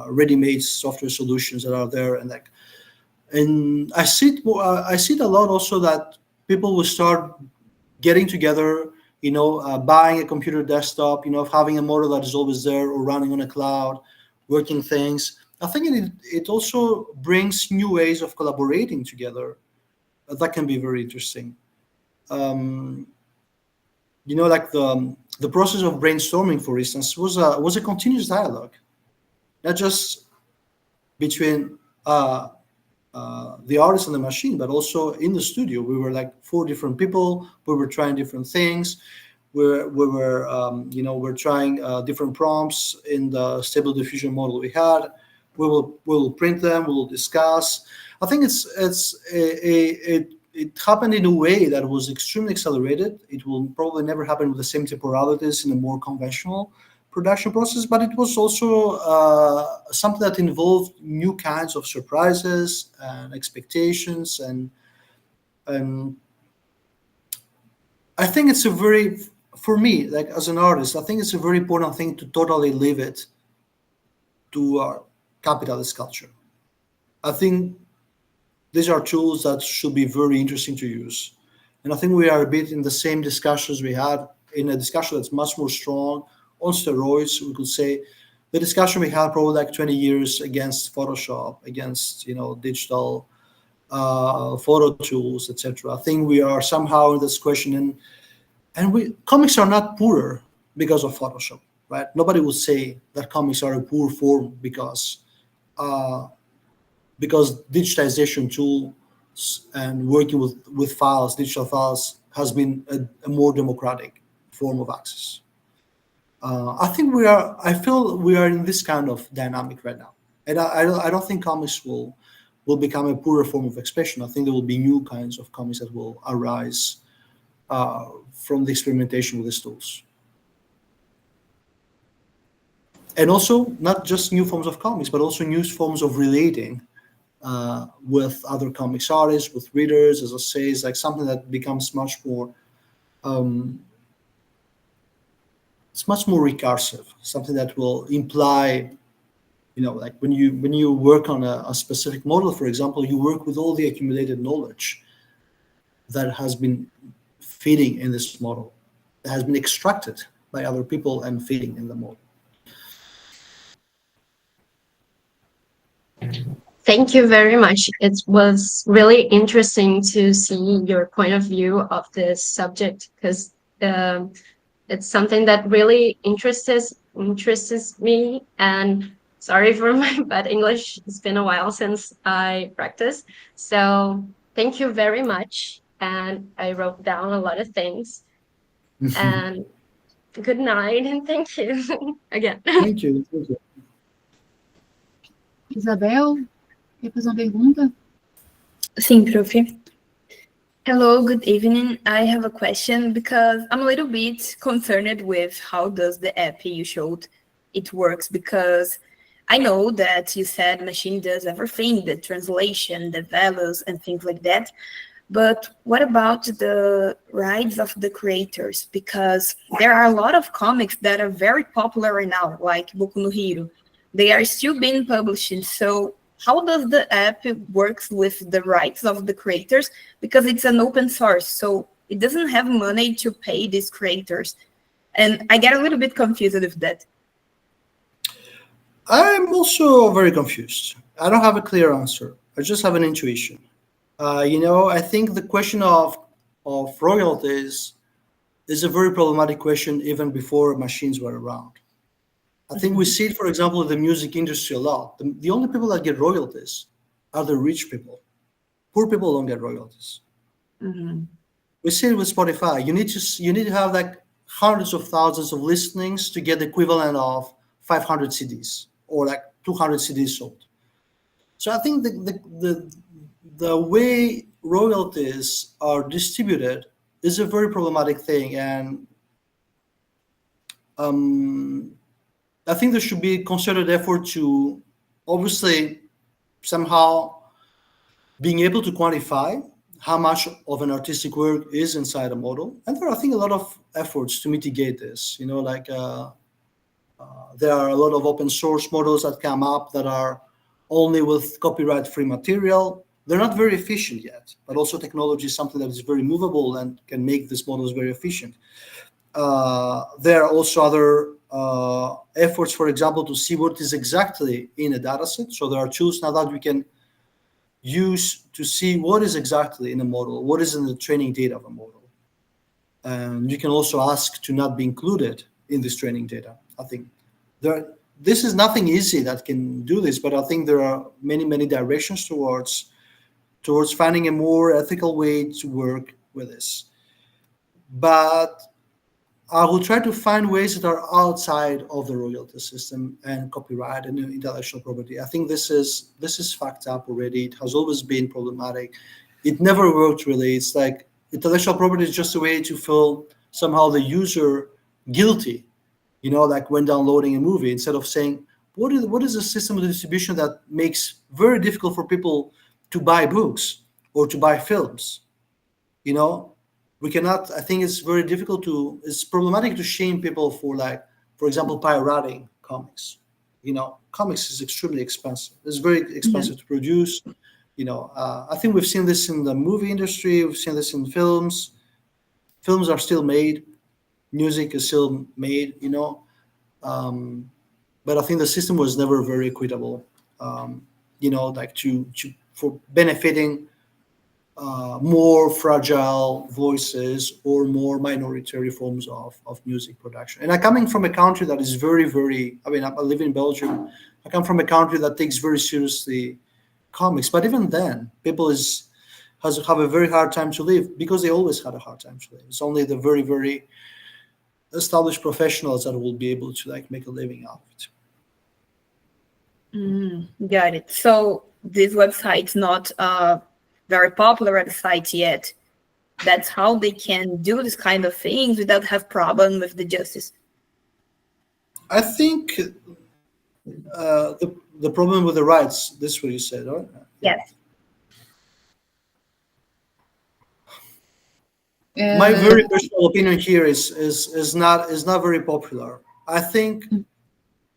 Speaker 2: ready-made software solutions that are there, and I see it more. I see it a lot also, that people will start getting together. Buying a computer desktop, having a model that is always there or running on a cloud, working things. I think it also brings new ways of collaborating together that can be very interesting. Like the process of brainstorming, for instance, was a continuous dialogue, not just between the artist and the machine, but also in the studio. We were like 4 different people. We were trying different things. We're trying different prompts in the Stable Diffusion model we had. We'll print them. We'll discuss. I think it happened in a way that was extremely accelerated. It will probably never happen with the same temporalities in a more conventional production process, but it was also something that involved new kinds of surprises and expectations, and I think it's for me, like as an artist, I think it's a very important thing to totally leave it to our capitalist culture. I think these are tools that should be very interesting to use, and I think we are a bit in the same discussions we had in a discussion that's much more strong on steroids. We could say the discussion we had probably like 20 years against Photoshop, against digital photo tools, etc. I think we are somehow in this question, and comics are not poorer because of Photoshop, right? Nobody will say that comics are a poor form because digitization tools and working with files, digital files, has been a more democratic form of access. I feel we are in this kind of dynamic right now, and I don't think comics will become a poorer form of expression. I think there will be new kinds of comics that will arise from the experimentation with these tools, and also not just new forms of comics, but also new forms of relating with other comics artists, with readers. As I say, it's like something that becomes much more. It's much more recursive, something that will imply, like when you work on a specific model, for example, you work with all the accumulated knowledge that has been feeding in this model, that has been extracted by other people and feeding in the model.
Speaker 3: Thank you very much. It was really interesting to see your point of view of this subject, because it's something that really interests me, and Sorry for my bad English. It's been a while since I practiced. So thank you very much. And I wrote down a lot of things. And good night and thank you again.
Speaker 2: Thank you. Thank you.
Speaker 1: Isabel, quer fazer uma pergunta?
Speaker 4: Sim, Prof. Hello, good evening. I have a question because I'm a little bit concerned with how does the app you showed it works, because I know that you said machine does everything, the translation, the values and things like that. But what about the rights of the creators? Because there are a lot of comics that are very popular right now, like Boku no Hero. They are still being published. So how does the app works with the rights of the creators? Because it's an open source, so it doesn't have money to pay these creators. And I get a little bit confused with that.
Speaker 2: I'm also very confused. I don't have a clear answer. I just have an intuition. I think the question of royalties is a very problematic question even before machines were around. I think we see it, for example, in the music industry a lot. The only people that get royalties are the rich people. Poor people don't get royalties. We see it with Spotify. You need to have like hundreds of thousands of listenings to get the equivalent of 500 CDs or like 200 CDs sold. So I think the way royalties are distributed is a very problematic thing, and I think there should be a concerted effort to obviously somehow being able to quantify how much of an artistic work is inside a model. And there are, I think, a lot of efforts to mitigate this. There are a lot of open source models that come up that are only with copyright-free material. They're not very efficient yet, but also technology is something that is very movable and can make these models very efficient. There are also other efforts, for example, to see what is exactly in a dataset. So there are tools now that we can use to see what is exactly in a model, what is in the training data of a model. And you can also ask to not be included in this training data. I think this is nothing easy that can do this, but I think there are many, many directions towards finding a more ethical way to work with this. But I will try to find ways that are outside of the royalty system and copyright and intellectual property. I think this is fucked up already. It has always been problematic. It never worked really. It's like intellectual property is just a way to feel somehow the user guilty, like when downloading a movie, instead of saying, what is a system of distribution that makes very difficult for people to buy books or to buy films? We cannot, I think it's very difficult it's problematic to shame people for for example, pirating comics. Comics is extremely expensive. It's very expensive to produce. I think we've seen this in the movie industry. We've seen this in films. Films are still made. Music is still made, but I think the system was never very equitable, for benefiting more fragile voices or more minority forms of music production. And I'm coming from a country that is very, very, I live in Belgium. I come from a country that takes very seriously comics. But even then, people have a very hard time to live because they always had a hard time to live. It's only the very, very established professionals that will be able to make a living out of it.
Speaker 4: Got it. So this website's not very popular at the site yet. That's how they can do this kind of things without have problem with the justice.
Speaker 2: I think the problem with the rights, this is what you said, right?
Speaker 4: Yes.
Speaker 2: My very personal opinion here is not very popular. I think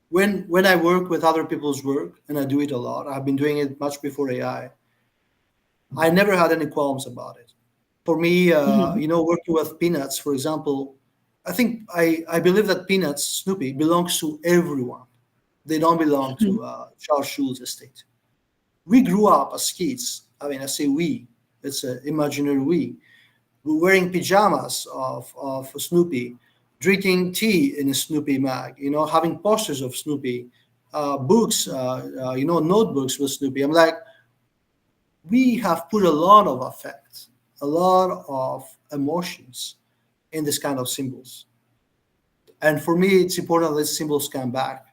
Speaker 2: when I work with other people's work, and I do it a lot, I've been doing it much before AI, I never had any qualms about it. For me, working with Peanuts, for example, I think I believe that Peanuts, Snoopy, belongs to everyone. They don't belong to Charles Schulz's estate. We grew up as kids. I say we. It's an imaginary we. We're wearing pajamas of Snoopy, drinking tea in a Snoopy mug, having posters of Snoopy books, notebooks with Snoopy. I'm like, we have put a lot of affect, a lot of emotions in this kind of symbols. And for me, it's important that these symbols come back.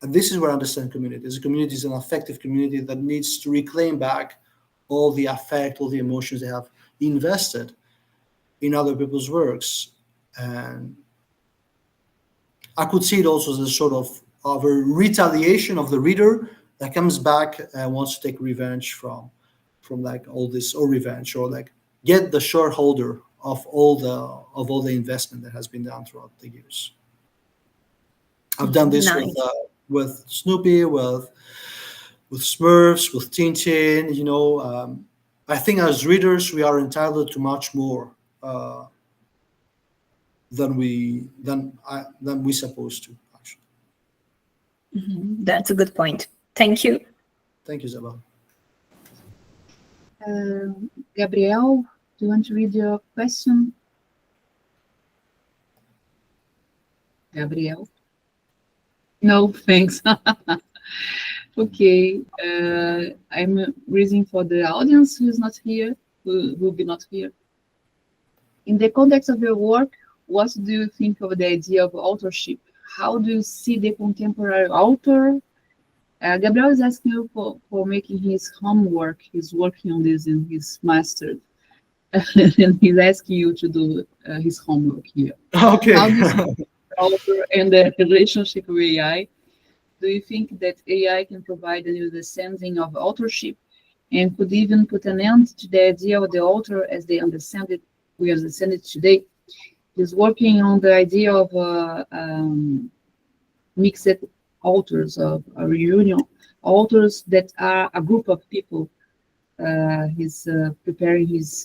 Speaker 2: And this is where I understand community. The community is an affective community that needs to reclaim back all the affect, all the emotions they have invested in other people's works. And I could see it also as a sort of a retaliation of the reader that comes back and wants to take revenge from like all this, or revenge, or like get the shareholder of all the investment that has been done throughout the years. I've done this
Speaker 4: Nice.
Speaker 2: with Snoopy, with Smurfs, with Tintin. I think as readers we are entitled to much more than we supposed to. Actually,
Speaker 4: That's a good point. Thank you.
Speaker 2: thank you, Isabel.
Speaker 1: Gabriel, do you want to read your question? Gabriel? No, thanks. Okay, I'm reading for the audience who is not here, who will be not here. In the context of your work, what do you think of the idea of authorship? How do you see the contemporary author? Gabriel is asking you for making his homework. He's working on this in his master. And he's asking you to do his homework here.
Speaker 2: Okay.
Speaker 1: How do you see the author and the relationship with AI? Do you think that AI can provide a new understanding of authorship and could even put an end to the idea of the author as we understand it today? He's working on the idea of mixed authors, of a reunion, authors that are a group of people. He's preparing his,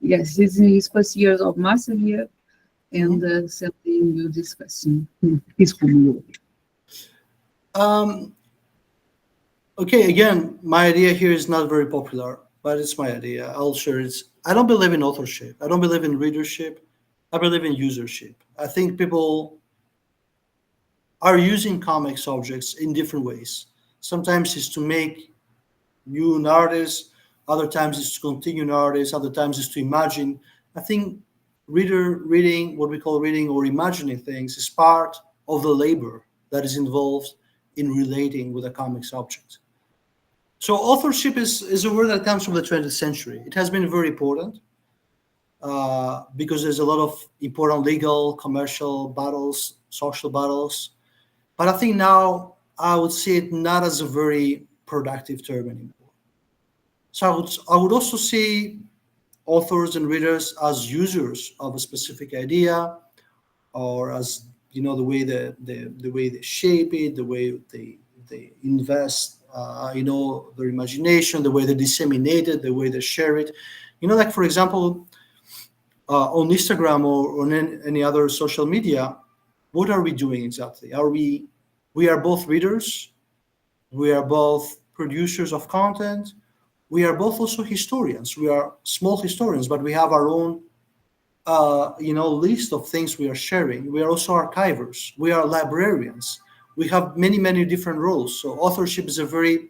Speaker 1: he's in his first years of master here, and sending you this question, his homework.
Speaker 2: Okay, again, my idea here is not very popular, but it's my idea. I'll share it. I don't believe in authorship. I don't believe in readership. I believe in usership. I think people are using comics objects in different ways. Sometimes it's to make new narratives, other times it's to continue narratives, other times it's to imagine. I think reading, what we call reading or imagining things, is part of the labor that is involved in relating with a comics object. So authorship is a word that comes from the 20th century. It has been very important because there's a lot of important legal, commercial battles, social battles. But I think now I would see it not as a very productive term anymore. So I would also see authors and readers as users of a specific idea, or as the way they shape it, the way they invest, their imagination, the way they disseminate it, the way they share it. Like for example, on Instagram or on any other social media, what are we doing exactly? We are both readers, we are both producers of content, we are both also historians. We are small historians, but we have our own list of things we are sharing. We are also archivers. We are librarians. We have many, many different roles. So authorship is a very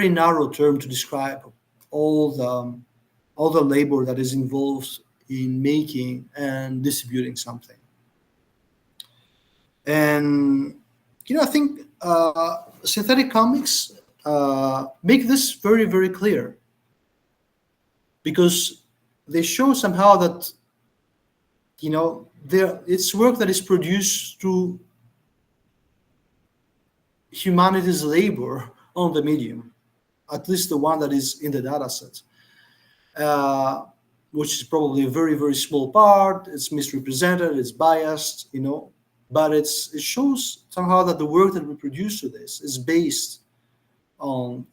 Speaker 2: narrow term to describe all the labor that is involved in making and distributing something. And I think synthetic comics make this very, very clear, because they show somehow that it's work that is produced through humanity's labor on the medium, at least the one that is in the data set, which is probably a very, very small part. It's misrepresented, it's biased, but it shows somehow that the work that we produce to this is based on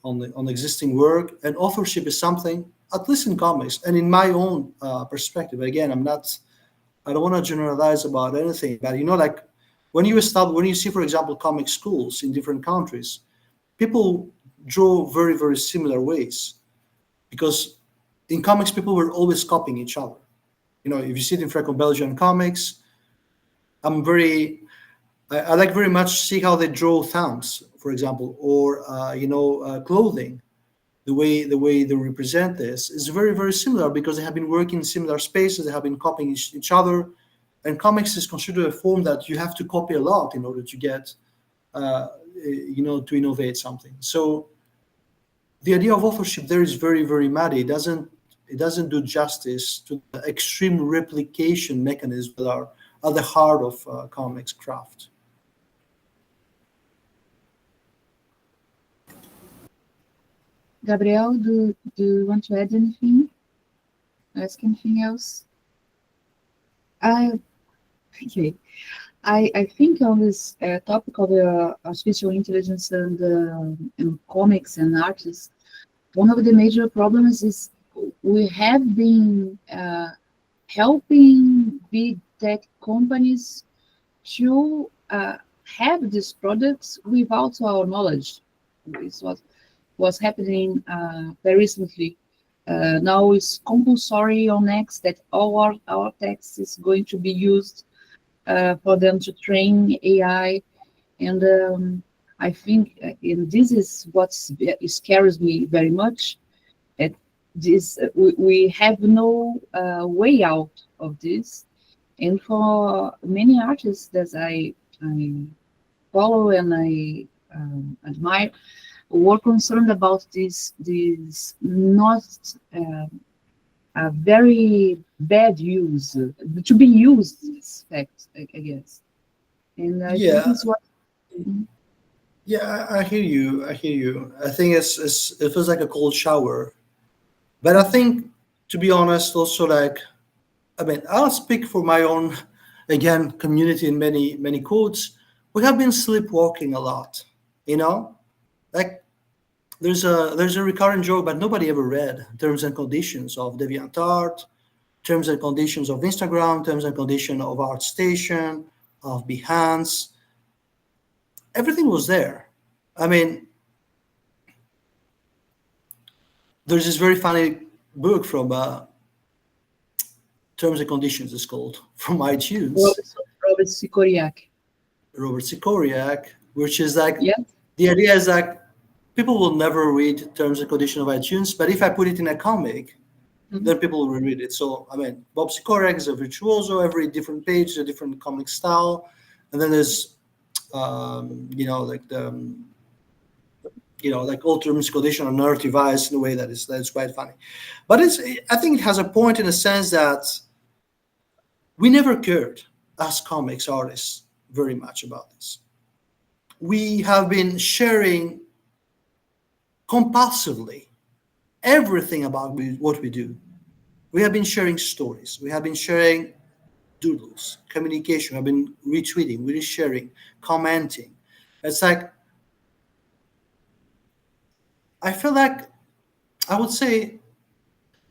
Speaker 2: existing work, and authorship is something, at least in comics and in my own perspective. Again, I don't want to generalize about anything, but like when you see, for example, comic schools in different countries, people draw very, very similar ways, because in comics people were always copying each other. If you see it in Franco-Belgian comics, I'm very I like very much see how they draw thumbs, for example, or clothing. The way they represent this is very, very similar because they have been working in similar spaces. They have been copying each other, and comics is considered a form that you have to copy a lot in order to get, to innovate something. So the idea of authorship there is very, very muddy. It doesn't do justice to the extreme replication mechanisms that are at the heart of comics craft.
Speaker 1: Gabriel, do you want to add anything? Ask anything else? I think on this topic of artificial intelligence and comics and artists, one of the major problems is we have been helping big tech companies to have these products without our knowledge. It's what was happening very recently. Now it's compulsory on X that all our text is going to be used for them to train AI. And I think and this is what scares me very much. We have no way out of this. And for many artists that I follow and I admire, were concerned about this not a very bad use to be used. This fact, I guess, and I think it's what.
Speaker 2: Yeah, I hear you. I think it feels like a cold shower, but I think, to be honest, also I'll speak for my own, again, community in many quotes. We have been sleepwalking a lot, Like there's a recurrent joke, but nobody ever read terms and conditions of DeviantArt, terms and conditions of Instagram, terms and conditions of ArtStation, of Behance. Everything was there. I mean, there's this very funny book from Terms and Conditions, it's called, from iTunes.
Speaker 1: Robert
Speaker 2: Sikoriak, which is like, the idea is like, people will never read terms and conditions of iTunes, but if I put it in a comic, then people will read it. So, Bob Sikoriak is a virtuoso. Every different page is a different comic style. And then there's, all terms and conditions are narrativized in a way that is quite funny. But I think it has a point in a sense that we never cared as comics artists very much about this. We have been sharing compulsively everything about what we do. We have been sharing stories. We have been sharing doodles, communication. We have been retweeting, we're sharing, commenting. It's like, I feel like, I would say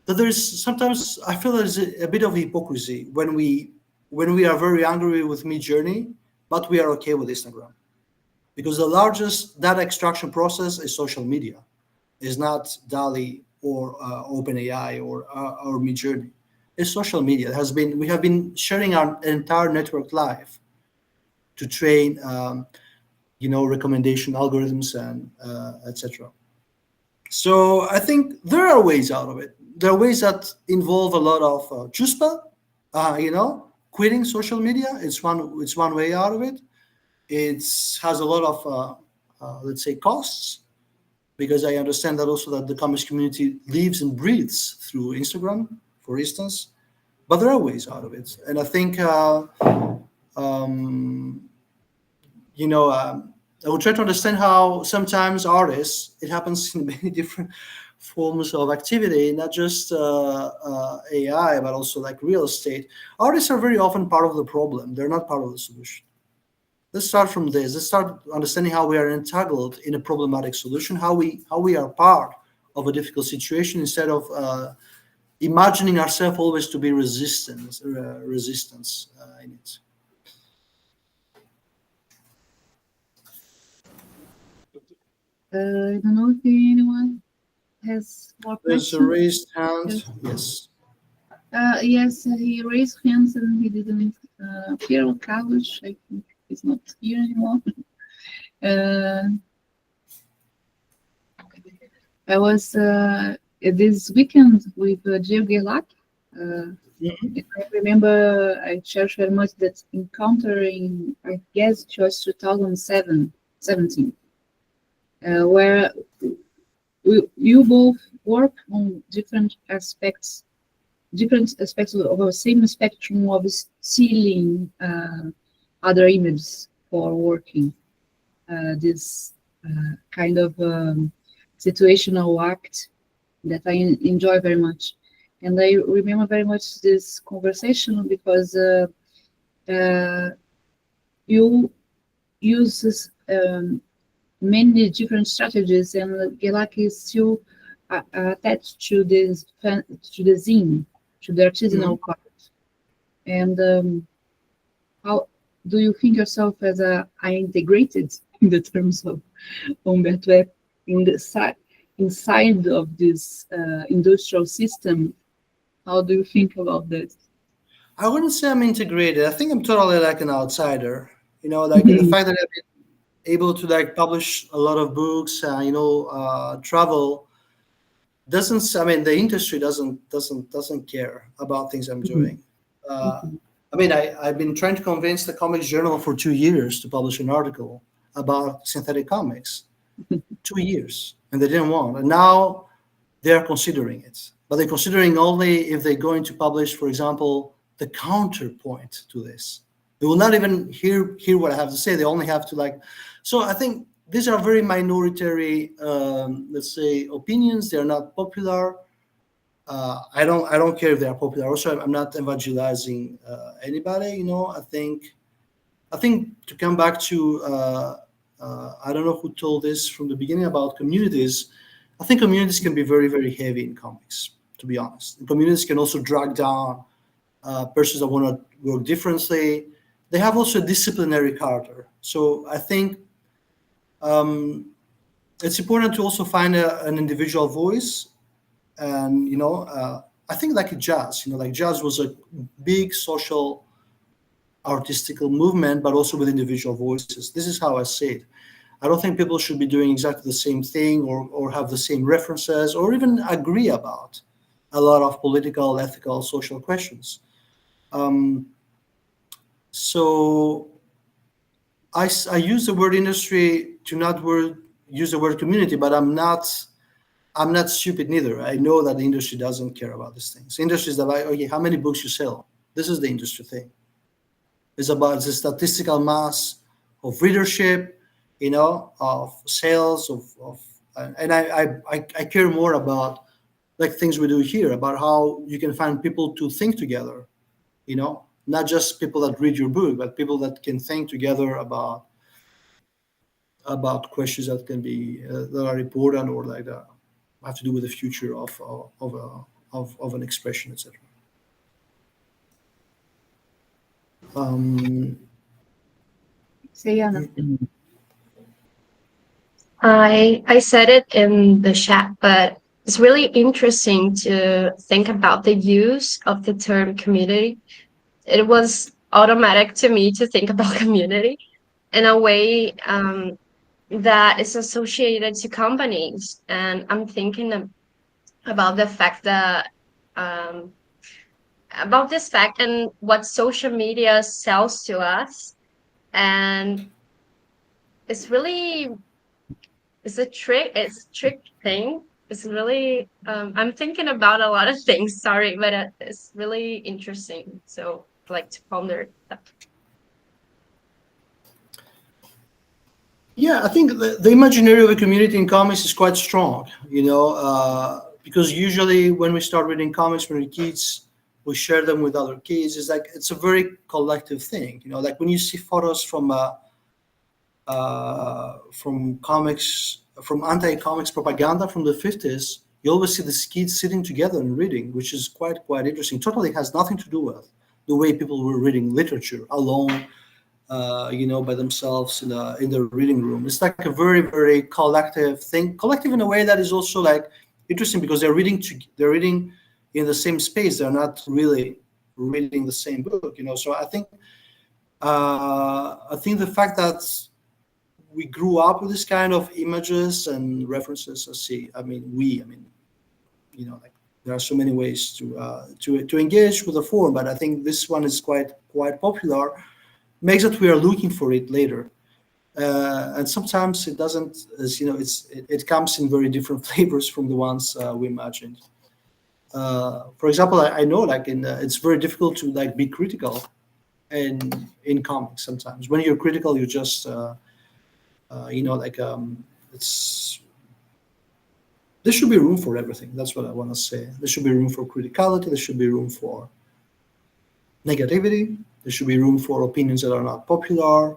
Speaker 2: that sometimes I feel there's a bit of hypocrisy when we are very angry with Midjourney, but we are okay with Instagram. Because the largest data extraction process is social media. It's not DALL-E or OpenAI or Midjourney. It's social media. We have been sharing our entire network live to train, recommendation algorithms and etc. So I think there are ways out of it. There are ways that involve a lot of chutzpah, quitting social media. It's one way out of it. It has a lot of, let's say, costs, because I understand that also that the comics community lives and breathes through Instagram, for instance. But there are ways out of it. And I think, I would try to understand how sometimes artists, it happens in many different forms of activity, not just AI, but also like real estate. Artists are very often part of the problem. They're not part of the solution. Let's start from this. Let's start understanding how we are entangled in a problematic solution, how we are part of a difficult situation, instead of imagining ourselves always to be resistance in it.
Speaker 1: I don't know if anyone has more questions.
Speaker 2: There's a raised hand. Yes.
Speaker 1: Yes, he raised hands and he didn't appear. Carlos, I think. is not here anymore. I was this weekend with Gil Gelak. I remember I cherished very much that encountering, I guess it was 2017, where you both work on different aspects of the same spectrum of stealing other images for working. This kind of situational act that I enjoy very much. And I remember very much this conversation because you use many different strategies, and Gelak is still attached to this, to the zine, to the artisanal part. And how do you think yourself as I integrated in the terms of Humberto in the inside of this industrial system? How do you think about that?
Speaker 2: I wouldn't say I'm integrated. I think I'm totally like an outsider. You know, like the fact that I've been able to like publish a lot of books, travel doesn't. I mean, the industry doesn't care about things I'm doing. I mean, I've been trying to convince the Comics Journal for 2 years to publish an article about synthetic comics. 2 years, and they didn't want. And now they're considering it. But they're considering only if they're going to publish, for example, the counterpoint to this. They will not even hear what I have to say. They only have to like. So I think these are very minority, let's say, opinions. They are not popular. I don't care if they are popular. Also, I'm not evangelizing anybody. You know, I think to come back to I don't know who told this from the beginning about communities. I think communities can be very, very heavy in comics, to be honest. And communities can also drag down persons that want to work differently. They have also a disciplinary character. So I think it's important to also find an individual voice. And, you know, I think like jazz, you know, like jazz was a big social artistical movement, but also with individual voices. This is how I see it. I don't think people should be doing exactly the same thing or have the same references or even agree about a lot of political, ethical, social questions. So I use the word industry to not use the word community, but I'm not stupid neither. I know that the industry doesn't care about these things. Industry is like, okay, how many books you sell? This is the industry thing. It's about the statistical mass of readership, you know, of sales, and I care more about like things we do here, about how you can find people to think together, you know, not just people that read your book, but people that can think together about questions that can be that are important or like have to do with the future of an expression, etc.
Speaker 1: Say, Anna.
Speaker 3: I said it in the chat, but it's really interesting to think about the use of the term community. It was automatic to me to think about community in a way that is associated to companies. And I'm thinking about the fact that about this fact and what social media sells to us. And it's really, it's a trick thing. It's really, I'm thinking about a lot of things, sorry, but it's really interesting. So I'd like to ponder that.
Speaker 2: Yeah, I think the imaginary of a community in comics is quite strong, you know, because usually when we start reading comics when we're kids, we share them with other kids. It's like, it's a very collective thing, you know, like when you see photos from comics, from anti-comics propaganda from the 50s, you always see these kids sitting together and reading, which is quite interesting. Totally has nothing to do with the way people were reading literature alone, you know, by themselves in the reading room. It's like a very, very collective thing. Collective in a way that is also like interesting because they're reading in the same space. They're not really reading the same book, you know. So I think I think the fact that we grew up with this kind of images and references, like there are so many ways to engage with the form, but I think this one is quite popular, makes that we are looking for it later. And sometimes it doesn't, it comes in very different flavors from the ones we imagined. For example, I know it's very difficult to be critical in comics sometimes. When you're critical, you just there should be room for everything. That's what I want to say. There should be room for criticality. There should be room for negativity. There should be room for opinions that are not popular.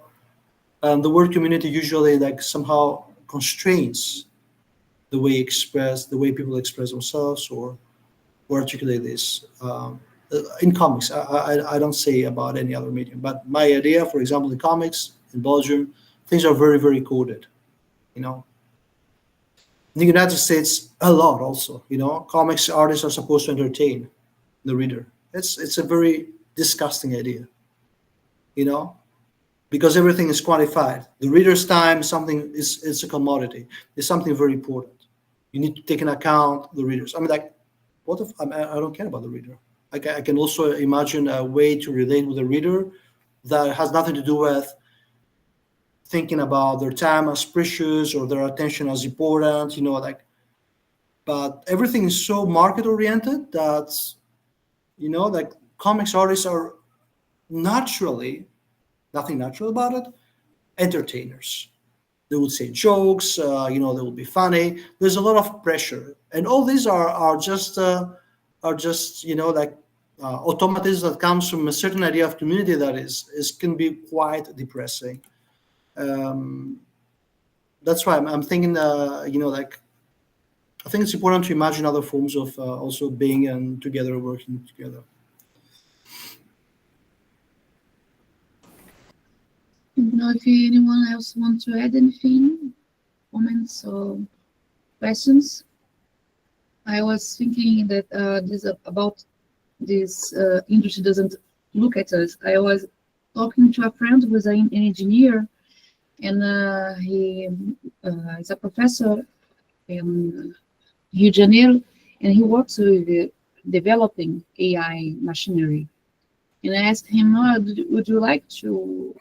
Speaker 2: The word community usually somehow constrains the way people express themselves or articulate this. In comics, I don't say about any other medium, but my idea, for example, in comics in Belgium, things are very, very coded. In the United States, a lot also. Comics artists are supposed to entertain the reader. It's a very disgusting idea. Because everything is quantified. The reader's time, it's a commodity. It's something very important. You need to take into account the readers. What if I don't care about the reader? I can also imagine a way to relate with the reader that has nothing to do with thinking about their time as precious or their attention as important, but everything is so market-oriented that, comics artists are naturally, nothing natural about it, entertainers. They would say jokes, they will be funny. There's a lot of pressure. And all these are just automatisms that comes from a certain idea of community that can be quite depressing. That's why I'm thinking, I think it's important to imagine other forms of also being and together, working together.
Speaker 1: I don't know if anyone else wants to add anything, comments or questions. I was thinking that this industry doesn't look at us. I was talking to a friend who is an engineer, and he is a professor in Rio de Janeiro, and he works with developing AI machinery. And I asked him, would you like to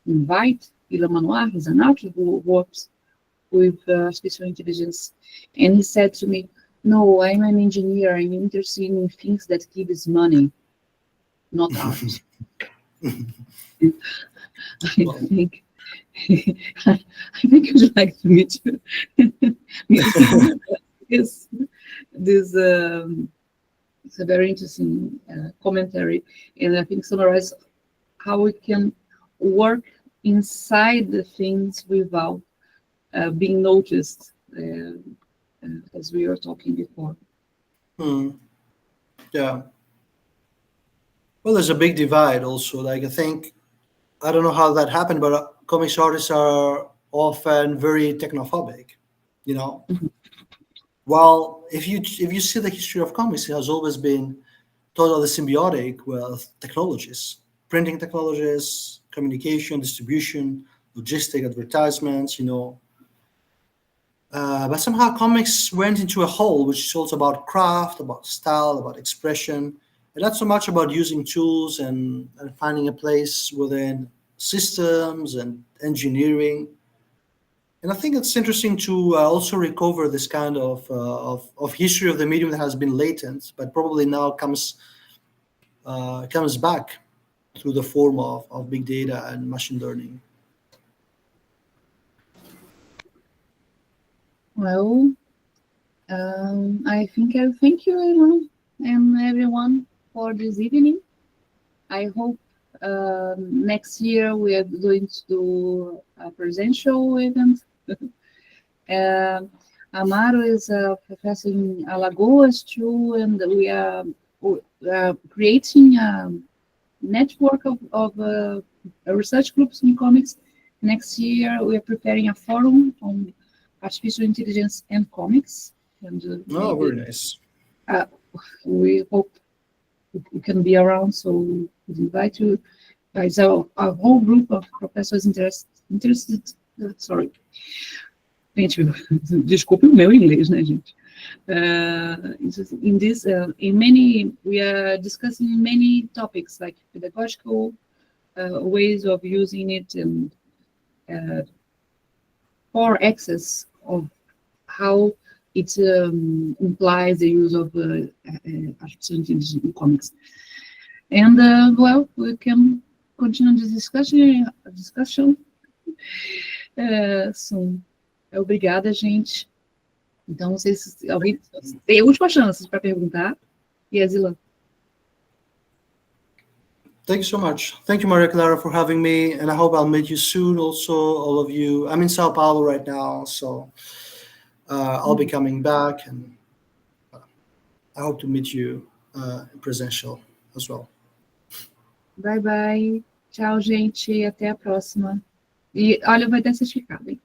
Speaker 1: invite Ilan Manouach, who's an artist who works with artificial intelligence? And he said to me, no, I'm an engineer. I'm interested in things that give us money, not art. I think you'd like to meet you. This it's a very interesting commentary, and I think summarize how we can work inside the things without being noticed, as we were talking before.
Speaker 2: Yeah. Well, there's a big divide also. I think, I don't know how that happened, but comics artists are often very technophobic, Mm-hmm. Well, if you see the history of comics, it has always been totally symbiotic with technologies, printing technologies, communication, distribution, logistic, advertisements, But somehow comics went into a hole, which is also about craft, about style, about expression, and not so much about using tools and finding a place within systems and engineering. And I think it's interesting to also recover this kind of history of the medium that has been latent, but probably now comes back through the form of big data and machine learning.
Speaker 1: Well, I think I thank you, Ilan, and everyone for this evening. I hope next year we are going to do a presential event. Amaro is a professor in Alagoas too, and we are creating a network of research groups in comics. Next year we are preparing a forum on artificial intelligence and comics. And
Speaker 2: very nice.
Speaker 1: We hope we can be around, so we invite you It's a whole group of professors interested. Sorry. Gente, desculpe o meu inglês, né, gente? We are discussing many topics like pedagogical ways of using it and for access of how it implies the use of artificial intelligence in comics. And well, we can continue this discussion soon. Obrigada, gente. Então, não sei se alguém tem a última chance para perguntar. Yes, Ilan.
Speaker 2: Thank you so much. Thank you, Maria Clara, for having me, and I hope I'll meet you soon also, all of you. I'm in Sao Paulo right now, so I'll be coming back, and I hope to meet you in presential as well.
Speaker 1: Bye, bye. Tchau, gente. Até a próxima. E olha, vai ter certificado, hein?